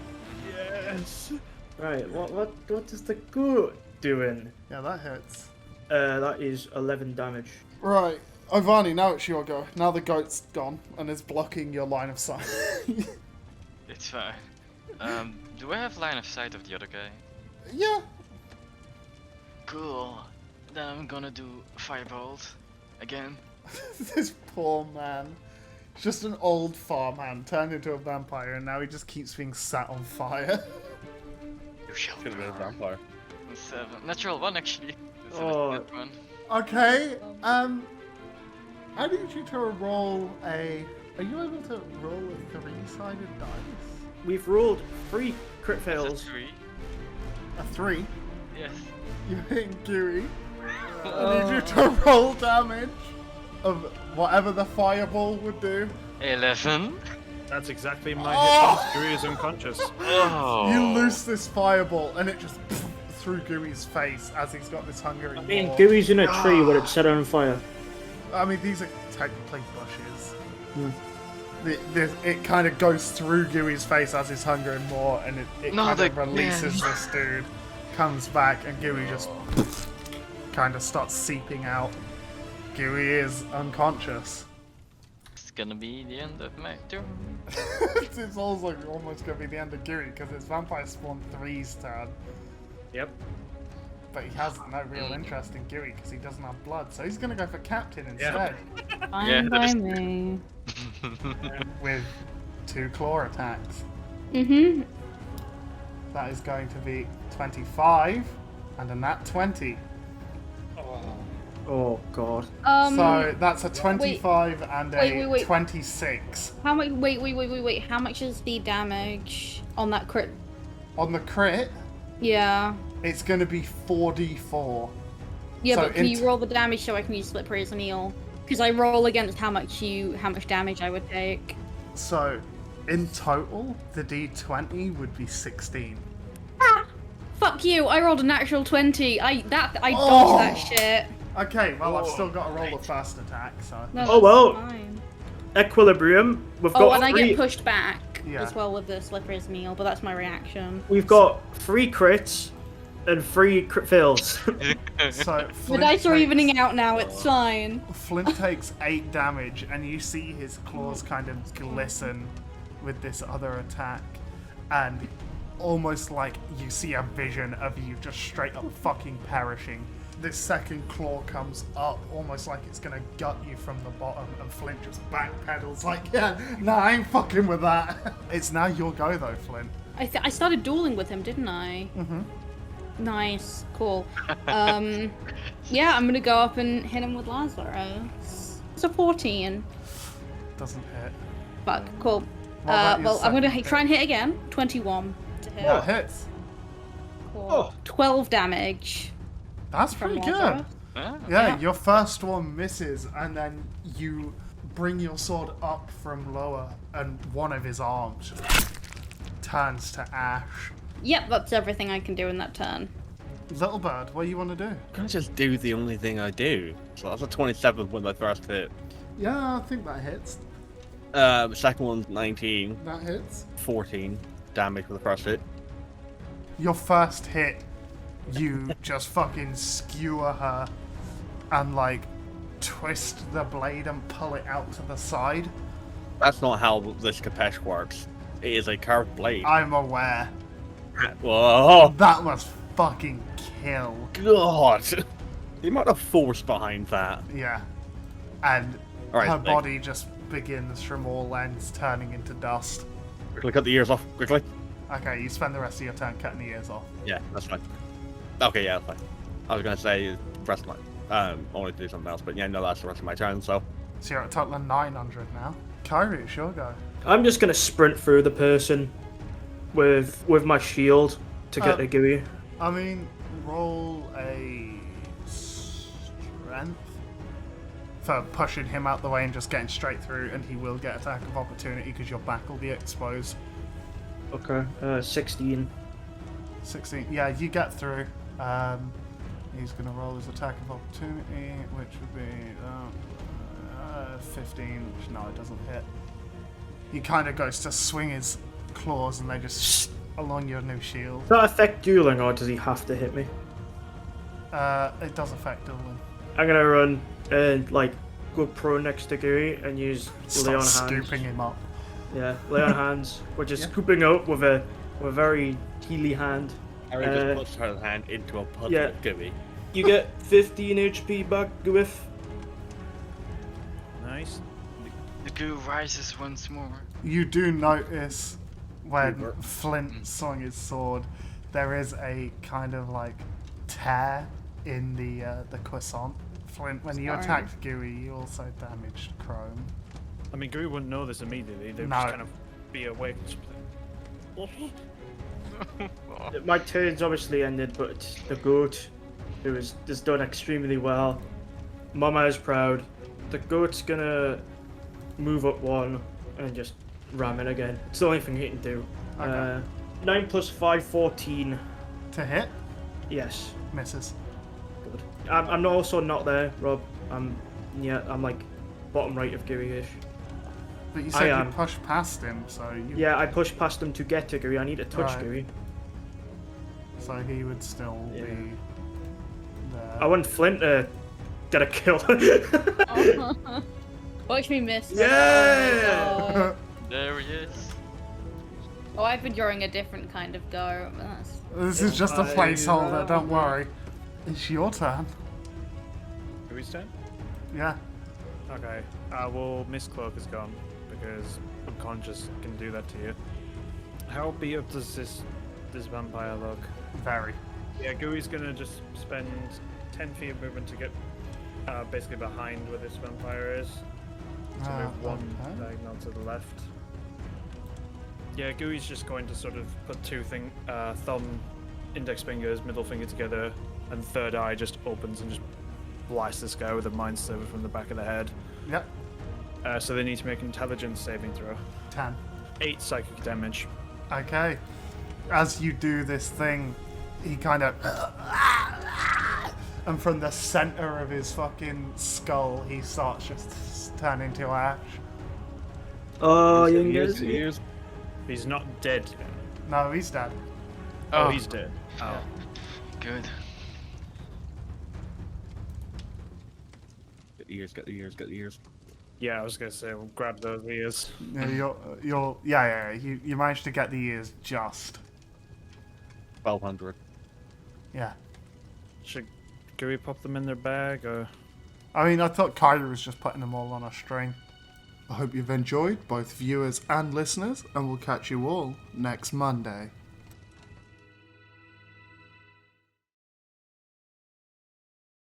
Yes! Right, what is the goat doing? Yeah, that hits. That is 11 damage. Right. Ivani, now it's your go. Now the goat's gone and is blocking your line of sight. It's fine. Do I have line of sight of the other guy? Yeah. Cool. Then I'm gonna do Firebolt again. This poor man. He's just an old farmhand turned into a vampire, and now he just keeps being sat on fire. You shall Could have been a burn. vampire. 7. Natural 1 actually. That's Oh. a good one. Okay, I need you to roll a... Are you able to roll a 3-sided dice? We've rolled 3 crit That's a fails. 3. A 3? Yes. You're hitting Gooey. I need you to roll damage of whatever the fireball would do. 11. That's exactly my Oh! hit points. Guri is unconscious. Oh. You loose this fireball, and it just through Gooey's face as he's got this hungering I mean, maw. Gooey's in a tree where it's set on fire. I mean, these are technically bushes. It kind of goes through Gooey's face as he's hungering more, and it No, kind of the- releases man. this dude. Comes back, and Gooey just kind of starts seeping out. Gooey is unconscious. It's gonna be the end of my turn. It's also almost going to be the end of Gooey, because it's Vampire Spawn 3's turn. Yep. But he has no real interest in Gooey, because he doesn't have blood, so he's going to go for Captain instead. Fine Yeah, that by is- me. With 2 claw attacks. Mm-hmm. That is going to be 25 and a nat 20. Oh god. So that's a 25 and a wait. 26. How much? Wait. How much is the damage on that crit? On the crit, Yeah. it's going to be 4d4. Yeah, So but can in you roll the damage so I can use Slippery as an eel? Because I roll against how much damage I would take. So in total, the d20 would be 16. Fuck you! I rolled a natural 20. I dodged Oh. that shit. Okay, well, I've still got to roll a first attack, so... No, Oh, well. that's fine. Equilibrium. We've Oh, got and I 3. get pushed back Yeah. as well with the Slippery as an eel, but that's my reaction. We've got 3 crits and 3 crit fails. So The Flint dice are takes- evening out now. It's fine. Flint takes 8 damage, and you see his claws kind of glisten with this other attack, and almost like you see a vision of you just straight up fucking perishing. This second claw comes up, almost like it's gonna gut you from the bottom, and Flint just backpedals like, yeah, nah, I ain't fucking with that. It's now your go though, Flint. I started dueling with him, didn't I? Mm-hmm. Nice, cool. Yeah, I'm gonna go up and hit him with Lazarus. It's a 14. Doesn't hit. Fuck, cool. What about your Well, I'm gonna second try and hit? hit again. 21 to hit. Yeah, hits. Cool. 12 damage. That's from pretty good. Lazarus. Ah, Yeah, your first one misses, and then you bring your sword up from lower, and one of his arms just turns to ash. Yep, that's everything I can do in that turn. Little bird, what do you want to do? I'm gonna just do the only thing I do. So that's a 27 with my first hit. Yeah, I think that hits. Second one's 19, That hits. 14 damage with the first hit. Your first hit, you just fucking skewer her and, like, twist the blade and pull it out to the side. That's not how this Kapesh works. It is a curved blade. I'm aware. Whoa! That must fucking kill. God! The amount of force behind that. Yeah. And Alright, her like- body just begins from all ends turning into dust. Quickly cut the ears off, quickly. Okay, you spend the rest of your turn cutting the ears off. Yeah, that's fine. Okay, yeah, that's fine. I was gonna say the rest of my I wanted to do something else, but yeah, no, that's the rest of my turn. So So you're at a total of 900 now. Kyrie, it's your go. I'm just gonna sprint through the person with my shield to get the gooey. I mean, roll a strength for pushing him out the way and just getting straight through, and he will get attack of opportunity because your back will be exposed. Okay, 16. 16. Yeah, you get through. He's going to roll his attack of opportunity, which would be 15, which no, it doesn't hit. He kind of goes to swing his claws, and they just along your new shield. Does that affect dueling, or does he have to hit me? It does affect dueling. I'm gonna run and like go prone next to Guri and use lay on Start hands. scooping him up. Yeah, lay on hands. We're just Yeah. scooping up with a very healy hand. Harry just puts her hand into a puddle yeah. of gooey. You get 15 HP back, Gwith. Nice. The goo rises once more. You do notice when Cooper. Flint swung his sword, there is a kind of like tear in the croissant. Flint, when you Sorry. attacked Gooey, you also damaged Chrome. I mean, Guru wouldn't know this immediately. They'd No. just kind of be awake. My turn's obviously ended, but it's the goat who has done extremely well. Mama is proud. The goat's gonna move up one and just ram it again. It's the only thing he can do. Okay. 9 plus 5, 14. To hit, Yes. misses. Good. I'm also not there, Rob. I'm like bottom right of Guri-ish. But you I said you am. pushed past him, so you. Yeah, I pushed past him to get to Guri. I need to touch Right. Guri. So he would still Yeah. be there. I want Flint to get a kill. Watch me miss. Yeah! There he is. Oh, I've been drawing a different kind of go. That's... This is just a placeholder, don't worry. It's your turn. Guru's turn? Yeah. Okay. Well, Miss Cloak is gone because unconscious can do that to you. How beat up does this vampire look? Very. Yeah, Gooey's gonna just spend 10 feet of movement to get basically behind where this vampire is. To move one Okay. diagonal to the left. Yeah, Gooey's just going to sort of put two thumb, index fingers, middle finger together, and third eye just opens and just blasts this guy with a mind saber from the back of the head. Yep. So they need to make an intelligence saving throw. 10. 8 psychic damage. Okay. As you do this thing, he kind of. And from the center of his fucking skull, he starts just turning to ash. Oh, Ears, young ears, guys. ears. He's not dead. No, he's dead. Oh, he's dead. Oh, good. Get the ears, get the ears, get the ears. Yeah, I was gonna say, we'll grab those ears. Yeah, yeah. You managed to get the ears just. 1200. Yeah. Should we pop them in their bag, or...? I mean, I thought Kyra was just putting them all on a string. I hope you've enjoyed, both viewers and listeners, and we'll catch you all next Monday.